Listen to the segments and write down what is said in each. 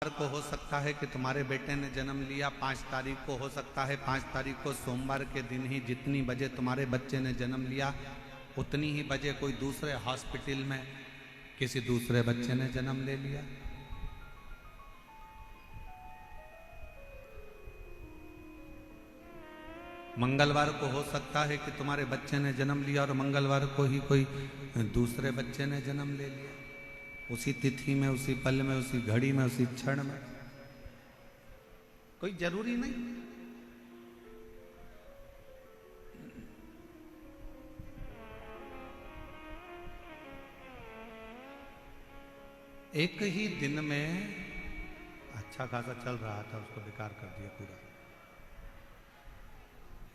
मंगलवार को हो सकता है कि तुम्हारे बेटे ने जन्म लिया, 5 तारीख को हो सकता है, 5 तारीख को सोमवार के दिन ही जितनी बजे तुम्हारे बच्चे ने जन्म लिया उतनी ही बजे कोई दूसरे हॉस्पिटल में किसी दूसरे बच्चे ने जन्म ले लिया। मंगलवार को हो सकता है कि तुम्हारे बच्चे ने जन्म लिया और मंगलवार को ही कोई दूसरे बच्चे ने जन्म ले लिया, उसी तिथि में, उसी पल में, उसी घड़ी में, उसी क्षण में। कोई जरूरी नहीं। एक ही दिन में अच्छा खासा चल रहा था, उसको बेकार कर दिया पूरा।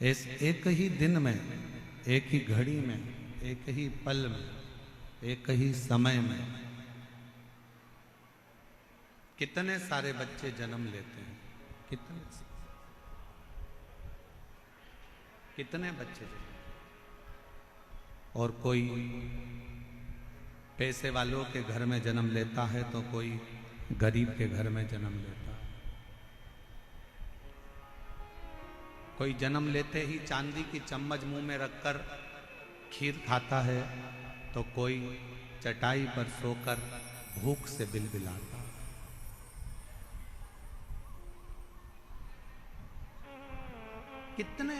इस एक ही दिन में, एक ही घड़ी में, एक ही पल में, एक ही समय में कितने सारे बच्चे जन्म लेते हैं। कितने बच्चे जन्म, और कोई पैसे वालों के घर में जन्म लेता है तो कोई गरीब के घर में जन्म लेता है। कोई जन्म लेते ही चांदी की चम्मच मुंह में रखकर खीर खाता है तो कोई चटाई पर सोकर भूख से बिलबिलाता है। कितने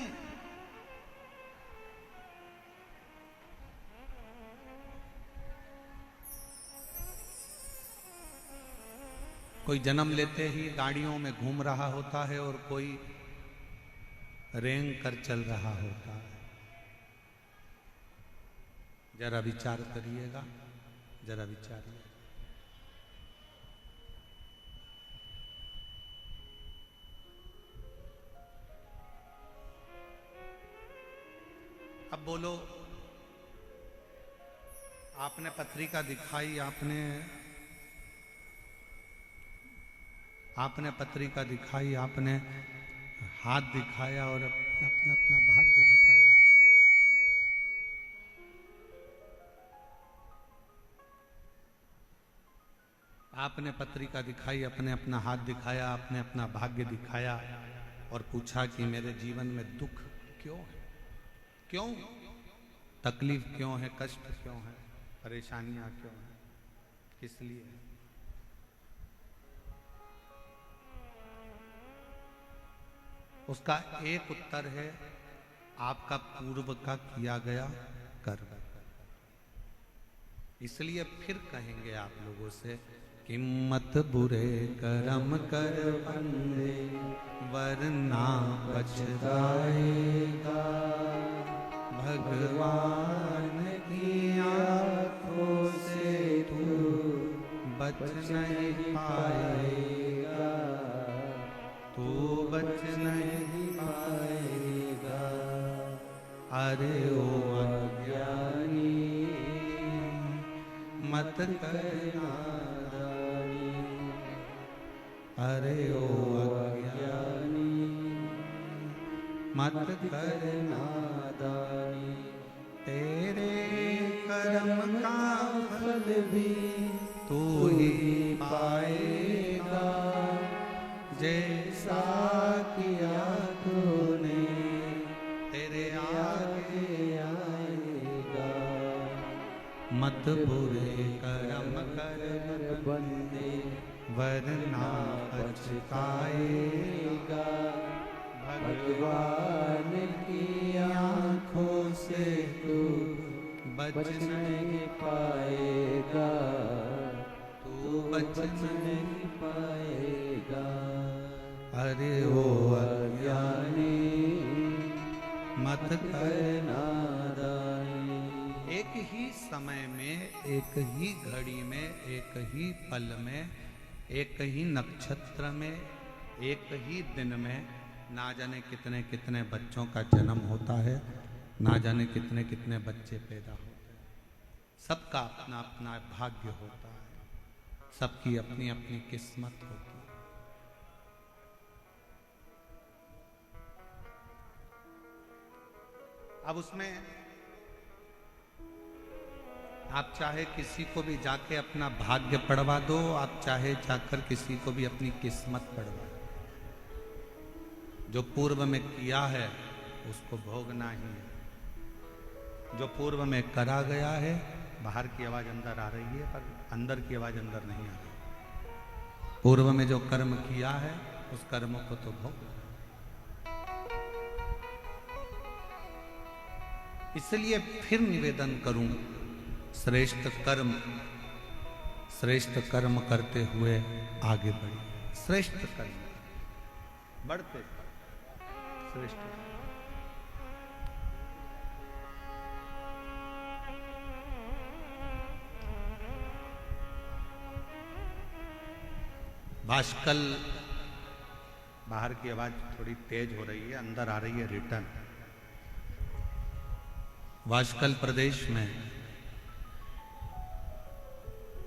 कोई जन्म लेते ही गाड़ियों में घूम रहा होता है और कोई रेंग कर चल रहा होता है। जरा विचार करिएगा, जरा विचारिए। अब बोलो, आपने पत्रिका दिखाई, आपने पत्रिका दिखाई, आपने हाथ दिखाया और अपना अपना भाग्य बताया। आपने पत्रिका दिखाई, अपने अपना हाथ दिखाया, आपने अपना भाग्य दिखाया और पूछा कि मेरे जीवन में दुख क्यों है, क्यों तकलीफ क्यों है, कष्ट क्यों है, परेशानियां क्यों है, किस लिए। उसका एक उत्तर है आपका पूर्व का किया गया कर्म। इसलिए फिर कहेंगे आप लोगों से कि मत बुरे कर्म कर बंदे वरना पछताएगा, भगवान की आंखों से तू बच नहीं पाएगा, तू बच नहीं पाएगा। अरे ओ अज्ञानी मत करना दानी, अरे ओ अज्ञानी मत करना दानी। तेरे कर्म का फल भी तू ही पाएगा, जैसा किया तूने तेरे आगे आएगा। मत बुरे कर्म कर बंदे वरना पछताएगा, भगवान की आंखों से तू बच नहीं पाएगा, तू बच नहीं पाएगा। अरे ओ अज्ञानी मत करना दानी। एक ही समय में, एक ही घड़ी में, एक ही पल में, एक ही नक्षत्र में, एक ही दिन में ना जाने कितने कितने बच्चों का जन्म होता है, ना जाने कितने कितने बच्चे पैदा होते हैं। सबका अपना अपना भाग्य होता है, सबकी अपनी अपनी किस्मत होती है। अब उसमें आप चाहे किसी को भी जाके अपना भाग्य पढ़वा दो, आप चाहे जाकर किसी को भी अपनी किस्मत पढ़वा दो, जो पूर्व में किया है उसको भोगना ही है। जो पूर्व में करा गया है, बाहर की आवाज अंदर आ रही है पर अंदर की आवाज अंदर नहीं आ रही। पूर्व में जो कर्म किया है उस कर्म को तो भोग। इसलिए फिर निवेदन करूं, श्रेष्ठ कर्म करते हुए आगे बढ़िए। श्रेष्ठ कर्म बढ़ते श्रेष्ठ। भास्कल, बाहर की आवाज थोड़ी तेज हो रही है, अंदर आ रही है रिटर्न। वाशकल प्रदेश में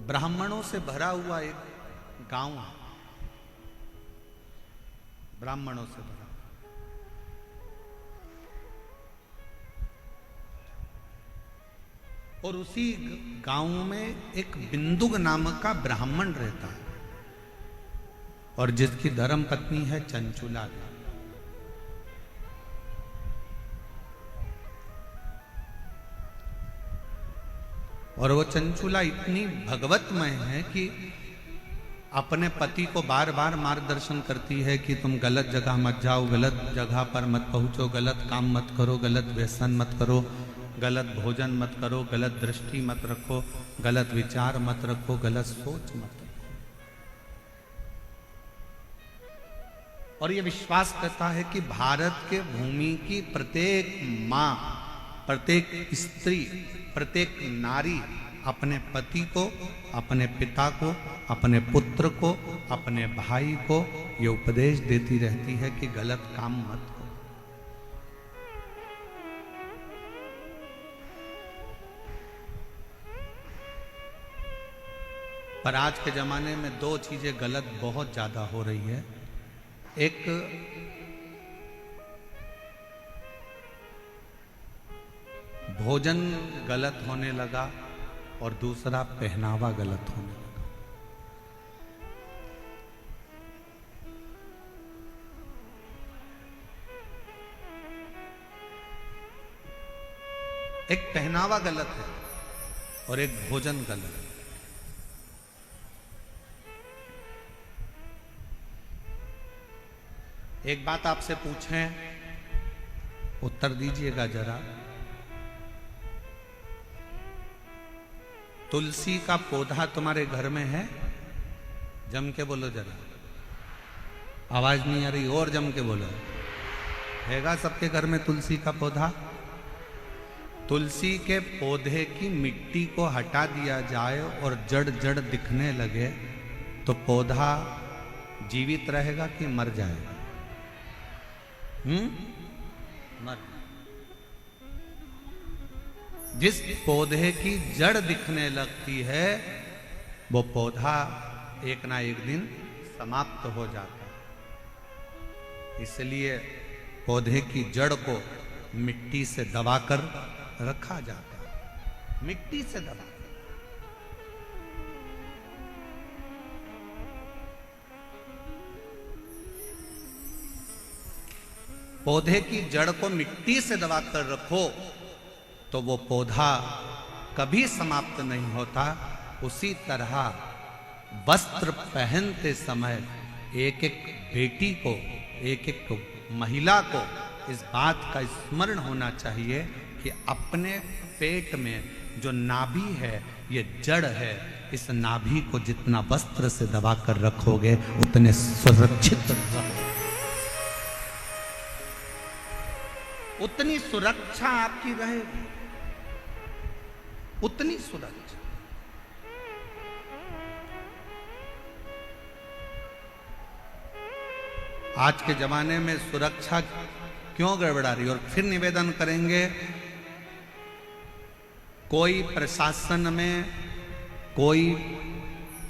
ब्राह्मणों से भरा हुआ एक गांव है, ब्राह्मणों से भरा। और उसी गांव में एक बिंदुक नामक का ब्राह्मण रहता है और जिसकी धर्म पत्नी है चंचुला। और वो चंचुला इतनी भगवतमय है कि अपने पति को बार बार मार्गदर्शन करती है कि तुम गलत जगह मत जाओ, गलत जगह पर मत पहुंचो, गलत काम मत करो, गलत व्यसन मत करो, गलत भोजन मत करो, गलत दृष्टि मत रखो, गलत विचार मत रखो, गलत सोच मत रखो। और ये विश्वास करता है कि भारत के भूमि की प्रत्येक माँ, प्रत्येक स्त्री, प्रत्येक नारी अपने पति को, अपने पिता को, अपने पुत्र को, अपने भाई को ये उपदेश देती रहती है कि गलत काम मत करो। पर आज के जमाने में दो चीजें गलत बहुत ज्यादा हो रही है। एक भोजन गलत होने लगा और दूसरा पहनावा गलत होने लगा। एक पहनावा गलत है और एक भोजन गलत है। एक बात आपसे पूछें, उत्तर दीजिएगा जरा। तुलसी का पौधा तुम्हारे घर में है? जम के बोलो जरा, आवाज नहीं आ रही, और जम के बोलो। हैगा सबके घर में तुलसी का पौधा? तुलसी के पौधे की मिट्टी को हटा दिया जाए और जड़ जड़ दिखने लगे तो पौधा जीवित रहेगा कि मर जाएगा? मर। जिस पौधे की जड़ दिखने लगती है वो पौधा एक ना एक दिन समाप्त हो जाता है। इसलिए पौधे की जड़ को मिट्टी से दबाकर रखा जाता है, मिट्टी से दबा। पौधे की जड़ को मिट्टी से दबाकर रखो तो वो पौधा कभी समाप्त नहीं होता। उसी तरह वस्त्र पहनते समय एक एक बेटी को, एक एक महिला को इस बात का स्मरण होना चाहिए कि अपने पेट में जो नाभि है ये जड़ है। इस नाभि को जितना वस्त्र से दबाकर रखोगे उतने सुरक्षित रहोगे, उतनी सुरक्षा आपकी रहेगी, उतनी सुरक्षा। आज के जमाने में सुरक्षा क्यों गड़बड़ा रही? और फिर निवेदन करेंगे, कोई प्रशासन में, कोई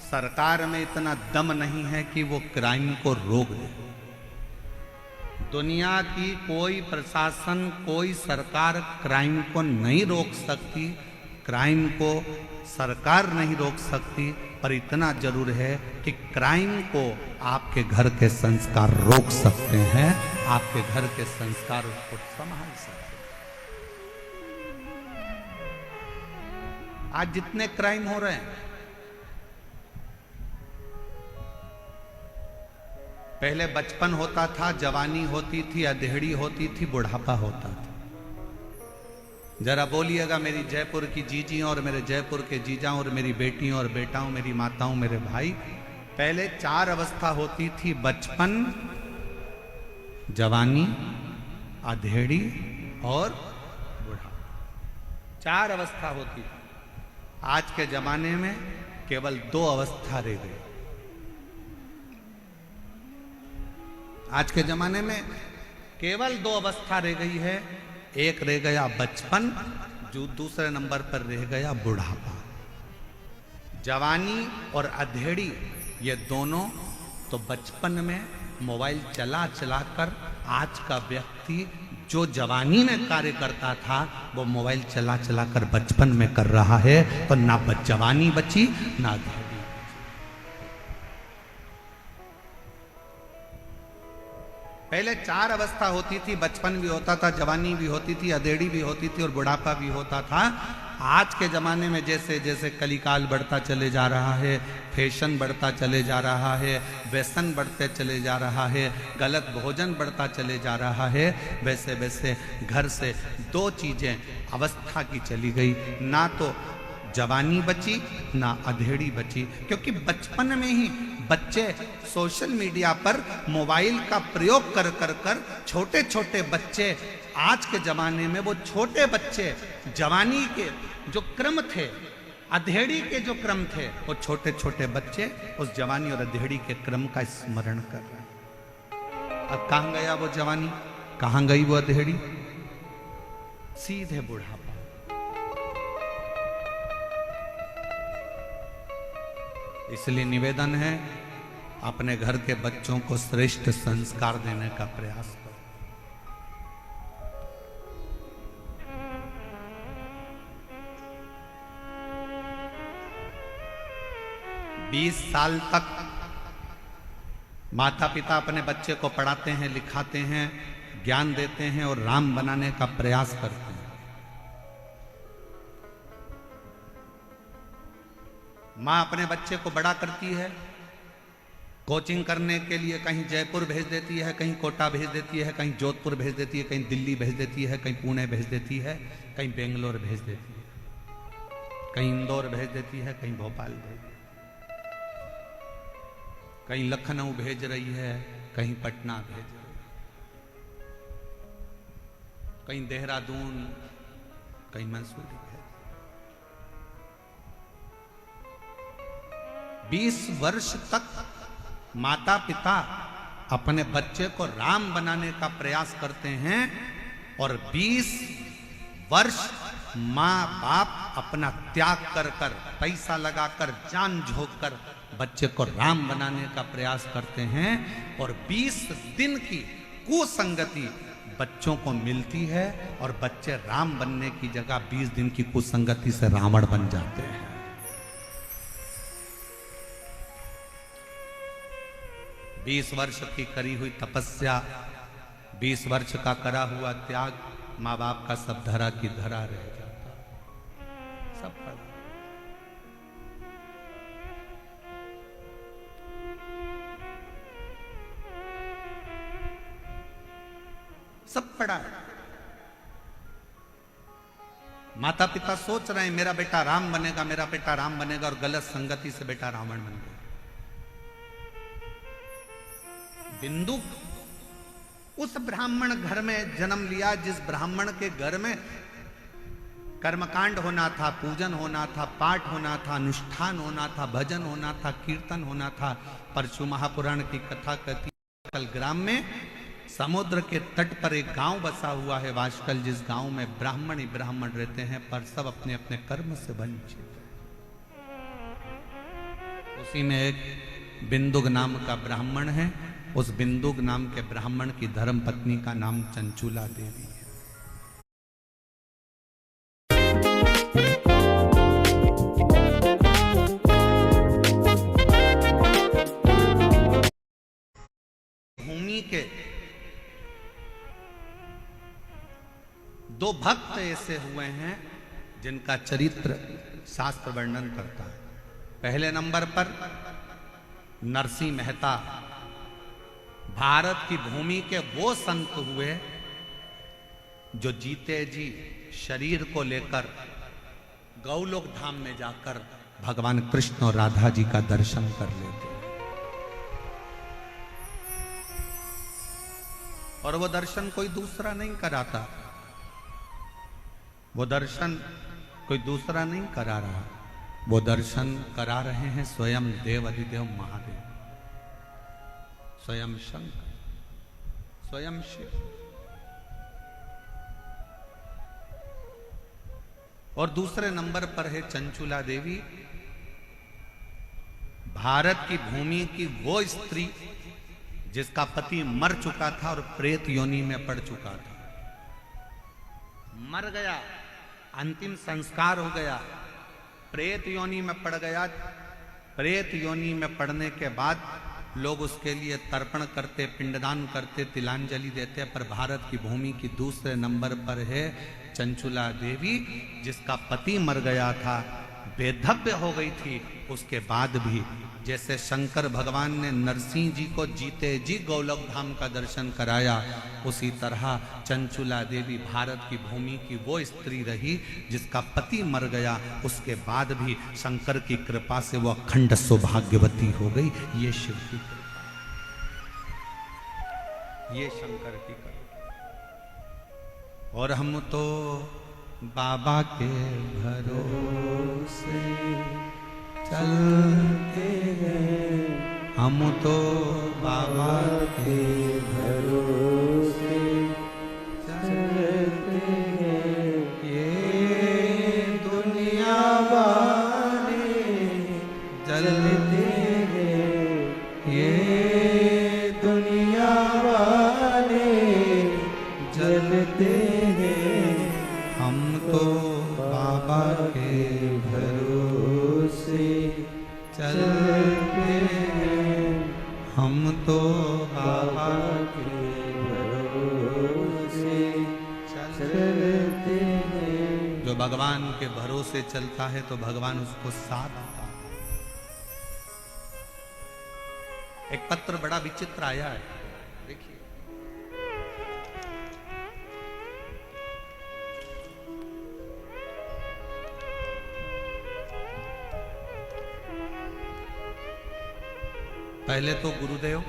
सरकार में इतना दम नहीं है कि वो क्राइम को रोक दे। दुनिया की कोई प्रशासन, कोई सरकार क्राइम को नहीं रोक सकती। क्राइम को सरकार नहीं रोक सकती, पर इतना जरूर है कि क्राइम को आपके घर के संस्कार रोक सकते हैं, आपके घर के संस्कार उसको संभाल सकते हैं। आज जितने क्राइम हो रहे हैं, पहले बचपन होता था, जवानी होती थी, अधेड़ी होती थी, बुढ़ापा होता था। जरा बोलिएगा मेरी जयपुर की जीजियों और मेरे जयपुर के जीजाओं और मेरी बेटियों और बेटाओं, मेरी माताओं, मेरे भाई, पहले 4 अवस्था होती थी, बचपन, जवानी, अधेड़ी और बुढ़ापा। 4 अवस्था होती थी। आज के जमाने में केवल 2 अवस्था रह गई। आज के जमाने में केवल 2 अवस्था रह गई है। एक रह गया बचपन, जो दूसरे नंबर पर रह गया बुढ़ापा। जवानी और अधेड़ी ये दोनों तो बचपन में मोबाइल चला चला कर आज का व्यक्ति जो जवानी में कार्य करता था वो मोबाइल चला चला कर बचपन में कर रहा है, तो ना जवानी बची ना अधेड़ी। पहले 4 अवस्था होती थी, बचपन भी होता था, जवानी भी होती थी, अधेड़ी भी होती थी और बुढ़ापा भी होता था। आज के ज़माने में जैसे जैसे कलिकाल बढ़ता चले जा रहा है, फैशन बढ़ता चले जा रहा है, व्यसन बढ़ते चले जा रहा है, गलत भोजन बढ़ता चले जा रहा है, वैसे वैसे घर से 2 चीज़ें अवस्था की चली गई, ना तो जवानी बची ना अधेड़ी बची। क्योंकि बचपन में ही बच्चे सोशल मीडिया पर मोबाइल का प्रयोग कर कर कर छोटे छोटे बच्चे, आज के ज़माने में वो छोटे बच्चे जवानी के जो क्रम थे, अधेड़ी के जो क्रम थे, वो छोटे छोटे बच्चे उस जवानी और अधेड़ी के क्रम का स्मरण कर रहे हैं। अब कहाँ गया वो जवानी, कहाँ गई वो अधेड़ी? सीधे बुढ़ापा। इसलिए निवेदन है, अपने घर के बच्चों को श्रेष्ठ संस्कार देने का प्रयास करो। 20 साल तक माता पिता अपने बच्चे को पढ़ाते हैं, लिखाते हैं, ज्ञान देते हैं और राम बनाने का प्रयास करते हैं। माँ अपने बच्चे को बड़ा करती है, कोचिंग करने के लिए कहीं जयपुर भेज देती है, कहीं कोटा भेज देती है, कहीं जोधपुर भेज देती है, कहीं दिल्ली भेज देती है, कहीं पुणे भेज देती है, कहीं बेंगलोर भेज देती है, कहीं इंदौर भेज देती है, कहीं भोपाल भेज देती है, कहीं लखनऊ भेज रही है, कहीं पटना भेज रही है, कहीं देहरादून, कहीं मंसूरी भेज। 20 वर्ष तक माता पिता अपने बच्चे को राम बनाने का प्रयास करते हैं और 20 वर्ष माँ बाप अपना त्याग कर कर, पैसा लगाकर, जान झोंक कर बच्चे को राम बनाने का प्रयास करते हैं और 20 दिन की कुसंगति बच्चों को मिलती है और बच्चे राम बनने की जगह 20 दिन की कुसंगति से रावण बन जाते हैं। 20 वर्ष की करी हुई तपस्या, 20 वर्ष का करा हुआ त्याग, माँ बाप का सब धरा की धरा रह जाता, सब पड़ा। सब पड़ा है। माता पिता सोच रहे हैं मेरा बेटा राम बनेगा, मेरा बेटा राम बनेगा, और गलत संगति से बेटा रावण बन गया। बिंदु उस ब्राह्मण घर में जन्म लिया जिस ब्राह्मण के घर में कर्मकांड होना था, पूजन होना था, पाठ होना था, अनुष्ठान होना था, भजन होना था, कीर्तन होना था। परशु महापुराण की कथा कहती है वाष्कल ग्राम में समुद्र के तट पर एक गांव बसा हुआ है वाष्कल, जिस गांव में ब्राह्मण ही ब्राह्मण रहते हैं, पर सब अपने अपने कर्म से वंचित। उसी में एक बिंदुक नाम का ब्राह्मण है। उस बिंदुक नाम के ब्राह्मण की धर्म पत्नी का नाम चंचुला देवी है। भूमि के दो भक्त ऐसे हुए हैं जिनका चरित्र शास्त्र वर्णन करता है। पहले नंबर पर नरसिंह मेहता, भारत की भूमि के वो संत हुए जो जीते जी शरीर को लेकर गौलोक धाम में जाकर भगवान कृष्ण और राधा जी का दर्शन कर लेते, और वो दर्शन कोई दूसरा नहीं कराता, वो दर्शन कोई दूसरा नहीं करा रहा, वो दर्शन करा रहे हैं स्वयं देव अधिदेव महादेव, स्वयं शंकर, स्वयं शिव। और दूसरे नंबर पर है चंचुला देवी, भारत की भूमि की वो स्त्री जिसका पति मर चुका था और प्रेत योनि में पड़ चुका था, मर गया, अंतिम संस्कार हो गया, प्रेत योनि में पड़ गया। प्रेत योनि में पड़ने के बाद लोग उसके लिए तर्पण करते, पिंडदान करते, तिलांजलि देते, पर भारत की भूमि की दूसरे नंबर पर है चंचुला देवी, जिसका पति मर गया था, बेधव्य हो गई थी, उसके बाद भी जैसे शंकर भगवान ने नरसिंह जी को जीते जी गौलोक धाम का दर्शन कराया, उसी तरह चंचुला देवी भारत की भूमि की वो स्त्री रही जिसका पति मर गया, उसके बाद भी शंकर की कृपा से वो अखंड सौभाग्यवती हो गई। ये शिव की कृपा, ये शंकर की कृपा। और हम तो बाबा के भरोसे चलते हैं, हम तो बाबा के भरोसे चलते हैं, ये दुनिया वाले चलते हैं, ये दुनिया वाले चलते हैं, हम तो बाबा के भरोसे चलते हैं, हम तो बाबा के भरोसे चलते हैं। जो भगवान के भरोसे चलता है तो भगवान उसको साथ देता है। एक पत्र बड़ा विचित्र आया है, देखिए। पहले तो गुरुदेव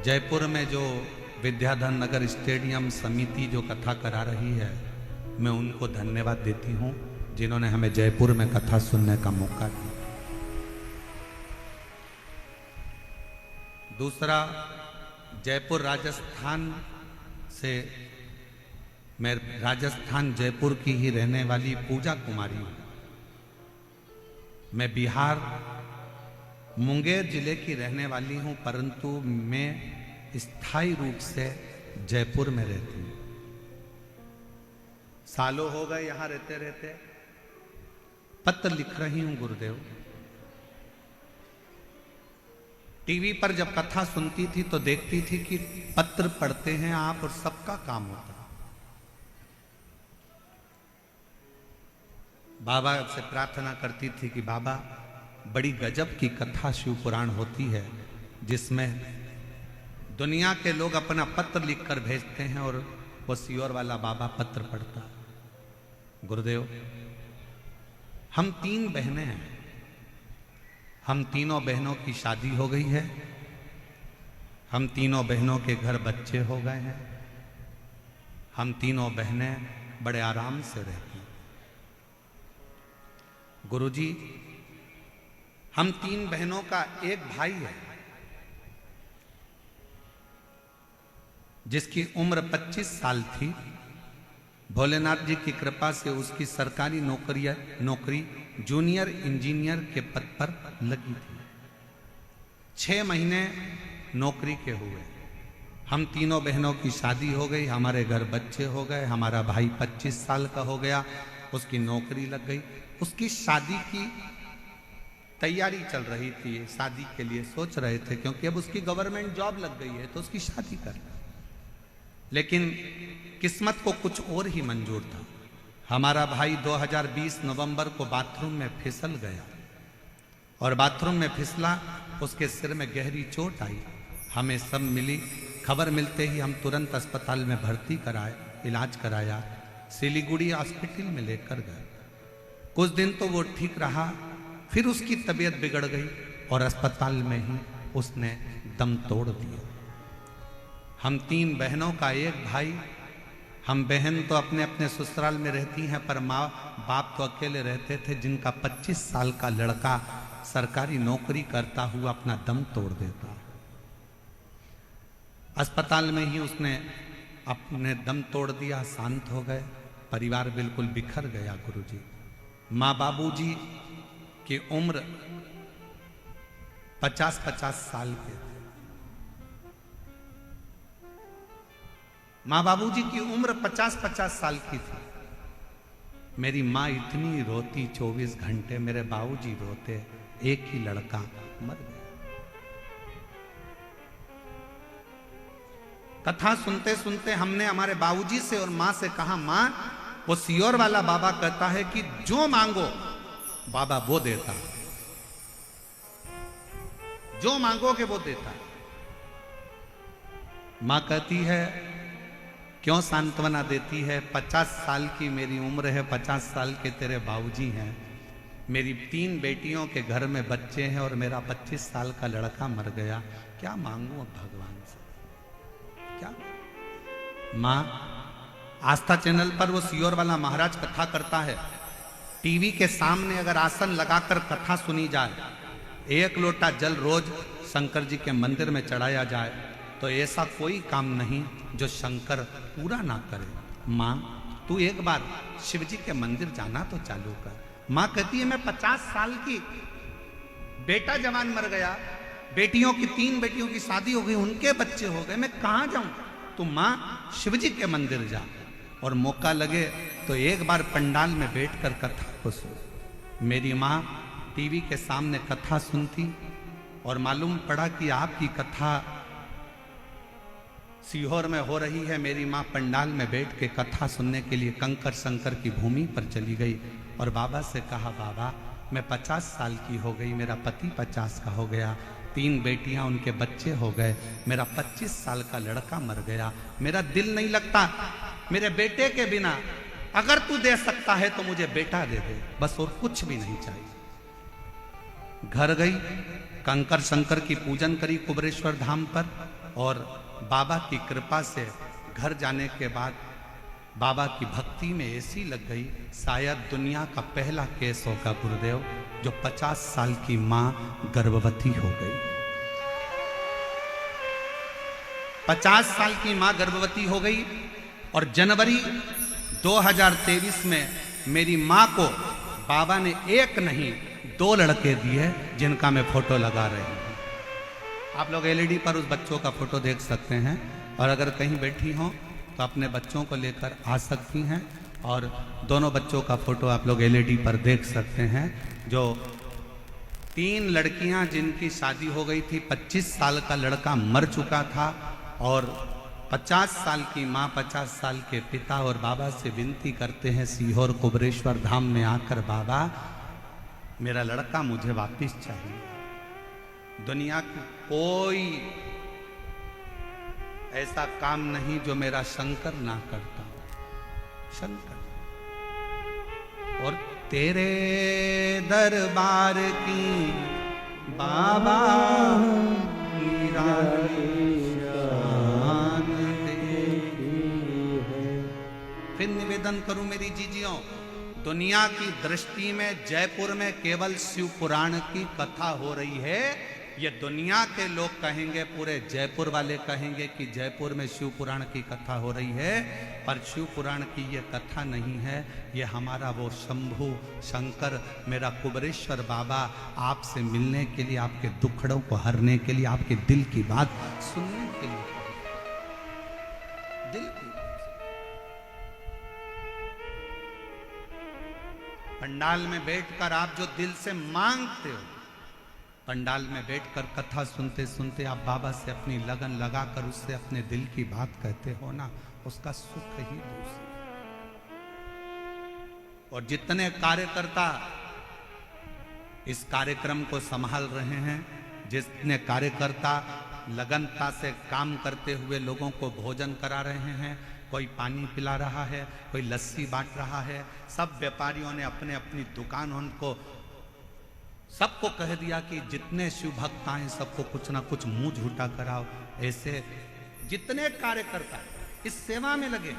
जयपुर में जो विद्याधर नगर स्टेडियम समिति जो कथा करा रही है, मैं उनको धन्यवाद देती हूं जिन्होंने हमें जयपुर में कथा सुनने का मौका दिया। दूसरा, जयपुर राजस्थान से, मैं राजस्थान जयपुर की ही रहने वाली पूजा कुमारी हूं। मैं बिहार मुंगेर जिले की रहने वाली हूं, परंतु मैं स्थायी रूप से जयपुर में रहती हूं। सालों हो गए यहां रहते रहते। पत्र लिख रही हूं गुरुदेव। टीवी पर जब कथा सुनती थी तो देखती थी कि पत्र पढ़ते हैं आप और सबका काम होता है। बाबा से प्रार्थना करती थी कि बाबा, बड़ी गजब की कथा शिव पुराण होती है जिसमें दुनिया के लोग अपना पत्र लिखकर भेजते हैं और वो सियोर वाला बाबा पत्र पढ़ता है। गुरुदेव, हम 3 बहनें हैं, हम तीनों बहनों की शादी हो गई है, हम तीनों बहनों के घर बच्चे हो गए हैं, हम तीनों बहनें बड़े आराम से रहती हैं। गुरुजी, हम 3 बहनों का एक भाई है जिसकी उम्र 25 साल थी। भोलेनाथ जी की कृपा से उसकी सरकारी नौकरी जूनियर इंजीनियर के पद पर लगी थी। 6 महीने नौकरी के हुए, हम तीनों बहनों की शादी हो गई, हमारे घर बच्चे हो गए, हमारा भाई 25 साल का हो गया, उसकी नौकरी लग गई। उसकी शादी की तैयारी चल रही थी, शादी के लिए सोच रहे थे, क्योंकि अब उसकी गवर्नमेंट जॉब लग गई है तो उसकी शादी कर। लेकिन किस्मत को कुछ और ही मंजूर था। हमारा भाई 2020 नवंबर को बाथरूम में फिसल गया और बाथरूम में फिसला, उसके सिर में गहरी चोट आई। हमें सब मिली, खबर मिलते ही हम तुरंत अस्पताल में भर्ती कराए, इलाज कराया, सिलीगुड़ी हॉस्पिटल में लेकर गए। कुछ दिन तो वो ठीक रहा, फिर उसकी तबीयत बिगड़ गई और अस्पताल में ही उसने दम तोड़ दिया। हम 3 बहनों का एक भाई, हम बहन तो अपने अपने ससुराल में रहती हैं, पर माँ बाप तो अकेले रहते थे, जिनका 25 साल का लड़का सरकारी नौकरी करता हुआ अपना दम तोड़ देता। अस्पताल में ही उसने अपने दम तोड़ दिया, शांत हो गए, परिवार बिल्कुल बिखर गया। गुरुजी, माँ बाबूजी की उम्र 50-50 साल के थे। माँ बाबूजी की उम्र 50-50 साल की थी। मेरी माँ इतनी रोती 24 घंटे, मेरे बाबूजी रोते, एक ही लड़का मर गया। कथा सुनते सुनते हमने हमारे बाबूजी से और माँ से कहा, माँ वो सियोर वाला बाबा कहता है कि जो मांगो बाबा वो देता, जो मांगोगे वो देता। माँ कहती है क्यों सांत्वना देती है, 50 साल की मेरी उम्र है, 50 साल के तेरे बाबूजी हैं, मेरी 3 बेटियों के घर में बच्चे हैं और मेरा 25 साल का लड़का मर गया, क्या मांगू अब भगवान से, क्या? माँ, आस्था चैनल पर वो सियोर वाला महाराज कथा करता है, टीवी के सामने अगर आसन लगाकर कथा सुनी जाए, 1 लोटा जल रोज शंकर जी के मंदिर में चढ़ाया जाए, तो ऐसा कोई काम नहीं जो शंकर पूरा ना करे। माँ, तू एक बार शिव जी के मंदिर जाना तो चालू कर। माँ कहती है मैं 50 साल की, बेटा जवान मर गया, बेटियों की 3 बेटियों की शादी हो गई, उनके बच्चे हो गए, मैं कहाँ जाऊं? तू माँ शिव जी के मंदिर जा और मौका लगे तो एक बार पंडाल में बैठकर कथा को सुन। मेरी माँ टीवी के सामने कथा सुनती और मालूम पड़ा कि आपकी कथा सीहोर में हो रही है। मेरी माँ पंडाल में बैठ के कथा सुनने के लिए कंकर शंकर की भूमि पर चली गई और बाबा से कहा, बाबा मैं 50 साल की हो गई, मेरा पति 50 का हो गया, 3 बेटियां उनके बच्चे हो गए, मेरा 25 साल का लड़का मर गया, मेरा दिल नहीं लगता मेरे बेटे के बिना, अगर तू दे सकता है तो मुझे बेटा दे दे, बस और कुछ भी नहीं चाहिए। घर गई, कंकर शंकर की पूजन करी कुबरेश्वर धाम पर और बाबा की कृपा से घर जाने के बाद बाबा की भक्ति में ऐसी लग गई, शायद दुनिया का पहला केस होगा गुरुदेव जो 50 साल की मां गर्भवती हो गई। 50 साल की मां गर्भवती हो गई और जनवरी 2023 में मेरी मां को बाबा ने 1 नहीं 2 लड़के दिए, जिनका मैं फोटो लगा रही हूं। आप लोग एलईडी पर उस बच्चों का फोटो देख सकते हैं और अगर कहीं बैठी हो तो अपने बच्चों को लेकर आ सकती हैं और दोनों बच्चों का फोटो आप लोग एलईडी पर देख सकते हैं। जो 3 लड़कियां जिनकी शादी हो गई थी, 25 साल का लड़का मर चुका था और 50 साल की माँ, 50 साल के पिता, और बाबा से विनती करते हैं सीहोर कुबरेश्वर धाम में आकर, बाबा मेरा लड़का मुझे वापिस चाहिए। दुनिया की कोई ऐसा काम नहीं जो मेरा शंकर ना करता, शंकर। और तेरे दरबार की बाबा फिर निवेदन करूं मेरी जीजियों, दुनिया की दृष्टि में जयपुर में केवल शिव पुराण की कथा हो रही है। ये दुनिया के लोग कहेंगे, पूरे जयपुर वाले कहेंगे कि जयपुर में शिव पुराण की कथा हो रही है, पर शिव पुराण की ये कथा नहीं है। ये हमारा वो शंभु शंकर, मेरा कुबरेश्वर बाबा आपसे मिलने के लिए, आपके दुखड़ों को हरने के लिए, आपके दिल की बात सुनने के लिए, दिल की पंडाल में बैठकर आप जो दिल से मांगते हो, पंडाल में बैठकर कथा सुनते सुनते आप बाबा से अपनी लगन लगाकर उससे अपने दिल की बात कहते हो ना, उसका सुख ही दूसरा। और जितने कार्यकर्ता इस कार्यक्रम को संभाल रहे हैं, जितने कार्यकर्ता लगनता से काम करते हुए लोगों को भोजन करा रहे हैं, कोई पानी पिला रहा है, कोई लस्सी बांट रहा है, सब व्यापारियों ने अपने अपनी दुकान उनको सबको कह दिया कि जितने शिव भक्त आए सबको कुछ ना कुछ मुंह झूठा कराओ। ऐसे जितने कार्यकर्ता इस सेवा में लगे,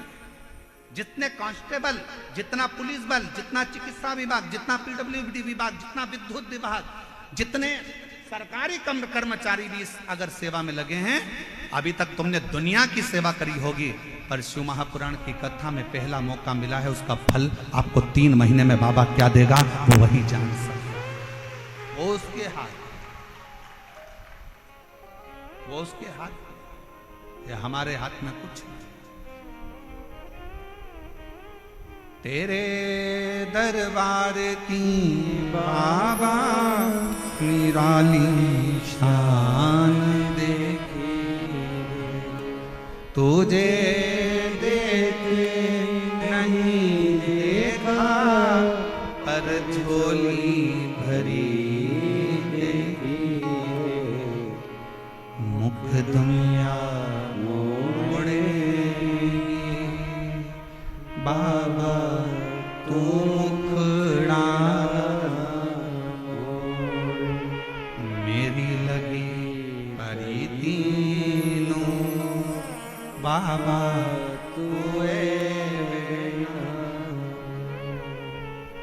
जितने कांस्टेबल, जितना पुलिस बल, जितना चिकित्सा विभाग, जितना पीडब्ल्यूडी विभाग, जितना विद्युत विभाग, जितने सरकारी कर्मचारी भी इस अगर सेवा में लगे हैं, अभी तक तुमने दुनिया की सेवा करी होगी, पर शिव महापुराण की कथा में पहला मौका मिला है, उसका फल आपको 3 महीने में बाबा क्या देगा वो वही जान सकते। वो उसके हाथ, वो उसके हाथ, या हमारे हाथ में कुछ नहीं। तेरे दरबार की बाबा निराली शान देखी, तुझे देखे नहीं देखा, पर झोली भरी देखी, मुख दुनिया मोड़े बाबा तू मुखड़ा मेरी लगी परी तीनों, बाबा तू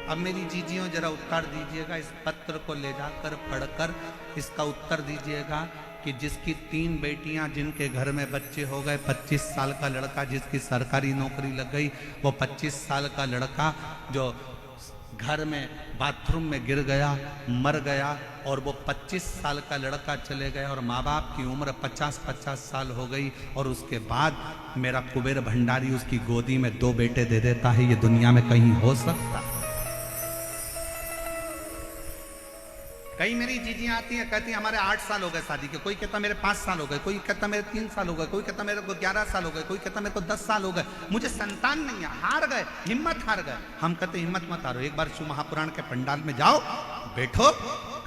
अब मेरी जीजियों जरा उत्तर दीजिएगा, इस पत्र को ले जाकर पढ़कर इसका उत्तर दीजिएगा कि जिसकी 3 बेटियां, जिनके घर में बच्चे हो गए, 25 साल का लड़का जिसकी सरकारी नौकरी लग गई, वो 25 साल का लड़का जो घर में बाथरूम में गिर गया, मर गया, और वो 25 साल का लड़का चले गए और माँ बाप की उम्र 50-50 साल हो गई, और उसके बाद मेरा कुबेर भंडारी उसकी गोदी में 2 बेटे दे देता है। ये दुनिया में कहीं हो सकता? कई मेरी जीजियां आती हैं, कहती हैं हमारे 8 साल हो गए शादी के, कोई कहता मेरे 5 साल हो गए, कोई कहता मेरे 3 साल हो गए, कोई कहता मेरे को 11 साल हो गए, कोई कहता मेरे को 10 साल हो गए, मुझे संतान नहीं है, हार गए, हिम्मत हार गए। हम कहते हिम्मत मत हारो, एक बार शिव महापुराण के पंडाल में जाओ, बैठो,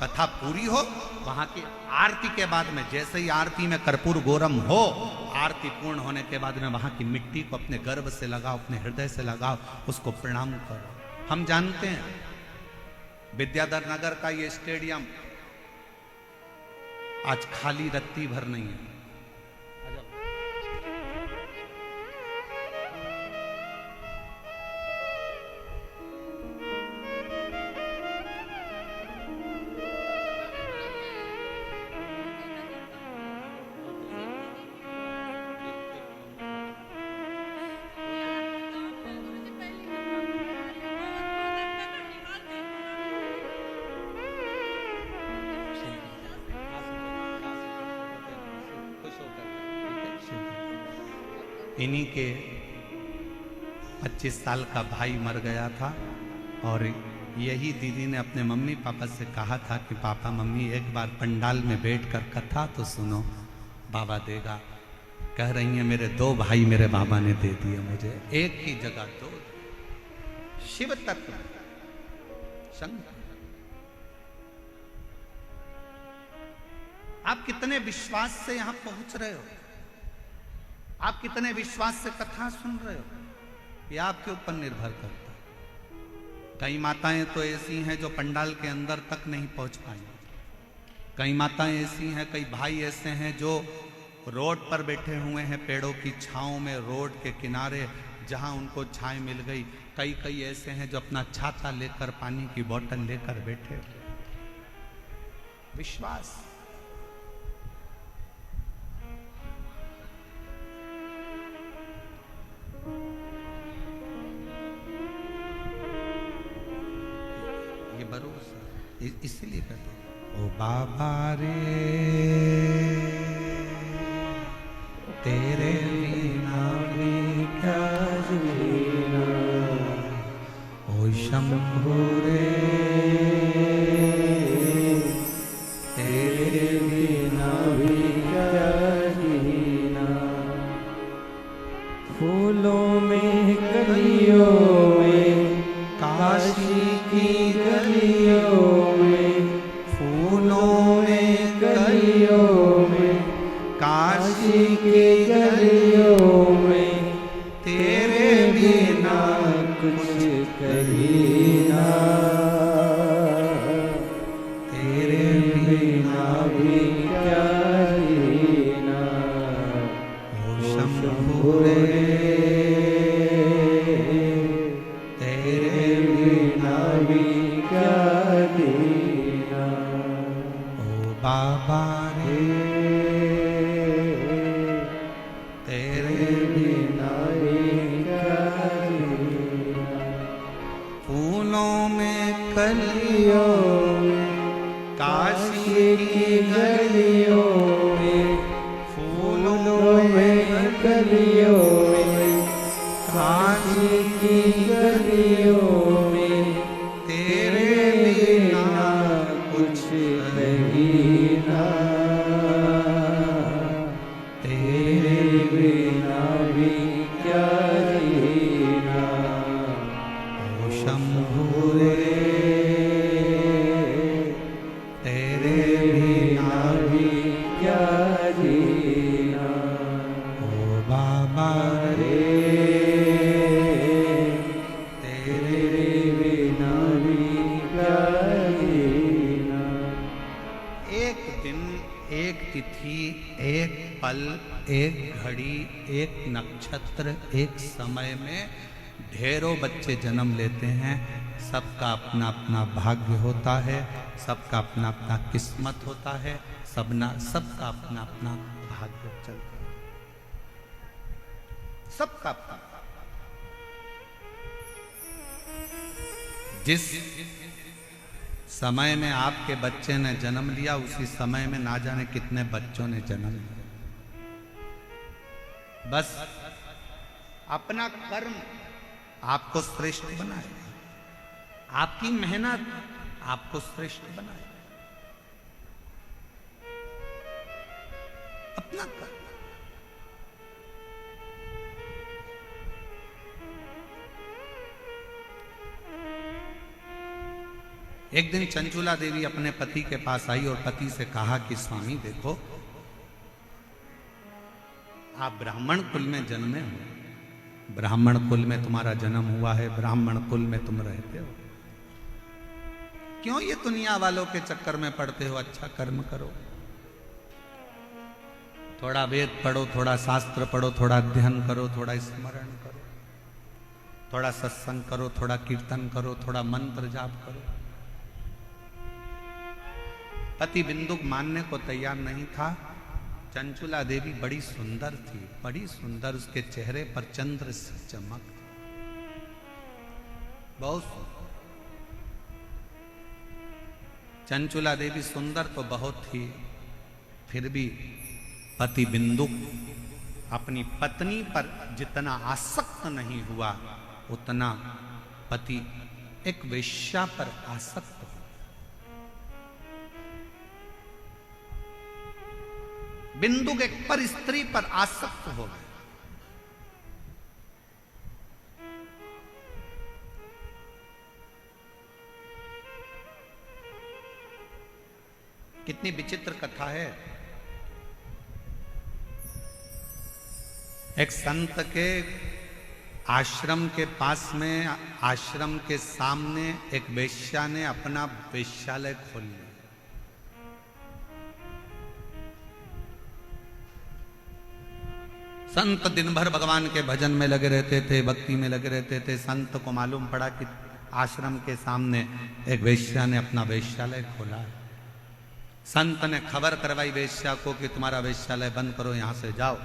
कथा पूरी हो, वहां की आरती के बाद में जैसे ही आरती में कर्पूर गौरम हो, आरती पूर्ण होने के बाद में वहां की मिट्टी को अपने गर्भ से लगाओ, अपने हृदय से लगाओ, उसको प्रणाम करो। हम जानते हैं विद्याधर नगर का ये स्टेडियम आज खाली रत्ती भर नहीं है। इन्हीं के 25 साल का भाई मर गया था, और यही दीदी ने अपने मम्मी पापा से कहा था कि पापा मम्मी एक बार पंडाल में बैठकर कथा तो सुनो, बाबा देगा। कह रही हैं मेरे 2 भाई मेरे बाबा ने दे दिए मुझे, एक की जगह 2। शिव तत्व शंकर, आप कितने विश्वास से यहां पहुंच रहे हो, आप कितने विश्वास से कथा सुन रहे हो, ये आपके ऊपर निर्भर करता है। कई माताएं तो ऐसी हैं जो पंडाल के अंदर तक नहीं पहुंच पाई, कई माताएं ऐसी हैं, कई भाई ऐसे हैं जो रोड पर बैठे हुए हैं, पेड़ों की छांव में, रोड के किनारे जहां उनको छाएं मिल गई। कई ऐसे हैं जो अपना छाता लेकर, पानी की बोतल लेकर बैठे। विश्वास, ये भरोसा, इसीलिए कहते हैं ओ बाबा रे तेरे बिना भी क्या जीना, ओ शंभू रे तेरे काशी की गलियों में तेरे बिना कुछ कहीं ना, तेरे बिना भी क्या जीना। ओ शंभु रे, तेरे बिना भी क्या जीना। ओ बाबा रे, तेरे बिना भी क्या जीना। फूलों में कलियों गलियों में काशी की गलियों में, फूलों में गलियों में, काशी की गलियों में तेरे बिना कुछ नहीं ना, तेरे बिना भी क्या जीना। ओ शंभु रे, तेरे बिना भी क्या जीना। ओ बाबा रे, तेरे बिना भी क्या जीना। एक दिन, एक तिथि, एक पल, एक घड़ी, एक नक्षत्र, एक समय में ढेरों बच्चे जन्म लेते हैं। सबका अपना अपना भाग्य होता है, सबका अपना अपना किस्मत होता है, सबका अपना अपना भाग्य चलता है, सबका अपना। जिस समय में आपके बच्चे ने जन्म लिया, उसी समय में ना जाने कितने बच्चों ने जन्म लिया। बस अपना कर्म आपको श्रेष्ठ बनाए, आपकी मेहनत आपको श्रेष्ठ बनाए, अपना कर्म। एक दिन चंचुला देवी अपने पति के पास आई और पति से कहा कि स्वामी देखो, आप ब्राह्मण कुल में जन्मे हो, ब्राह्मण कुल में तुम्हारा जन्म हुआ है, ब्राह्मण कुल में तुम रहते हो, क्यों ये दुनिया वालों के चक्कर में पड़ते हो? अच्छा कर्म करो, थोड़ा वेद पढ़ो, थोड़ा शास्त्र पढ़ो, थोड़ा अध्ययन करो, थोड़ा स्मरण करो, थोड़ा सत्संग करो, थोड़ा कीर्तन करो, थोड़ा मंत्र जाप करो। पति बिंदुक मानने को तैयार नहीं था। चंचुला देवी बड़ी सुंदर थी, बड़ी सुंदर, उसके चेहरे पर चंद्र सी चमक थी, बहुत सुंदर। चंचुला देवी सुंदर तो बहुत थी, फिर भी पति बिंदुक अपनी पत्नी पर जितना आसक्त नहीं हुआ, उतना पति एक वेश्या पर आसक्त हुआ। बिंदुक एक पर स्त्री पर आसक्त हो गए। कितनी विचित्र कथा है। एक संत के आश्रम के पास में, आश्रम के सामने एक वेश्या ने अपना वेश्यालय खोल लिया। संत दिन भर भगवान के भजन में लगे रहते थे, भक्ति में लगे रहते थे। संत को मालूम पड़ा कि आश्रम के सामने एक वेश्या ने अपना वेश्यालय खोला। संत ने खबर करवाई वेश्या को कि तुम्हारा वेश्यालय बंद करो, यहां से जाओ,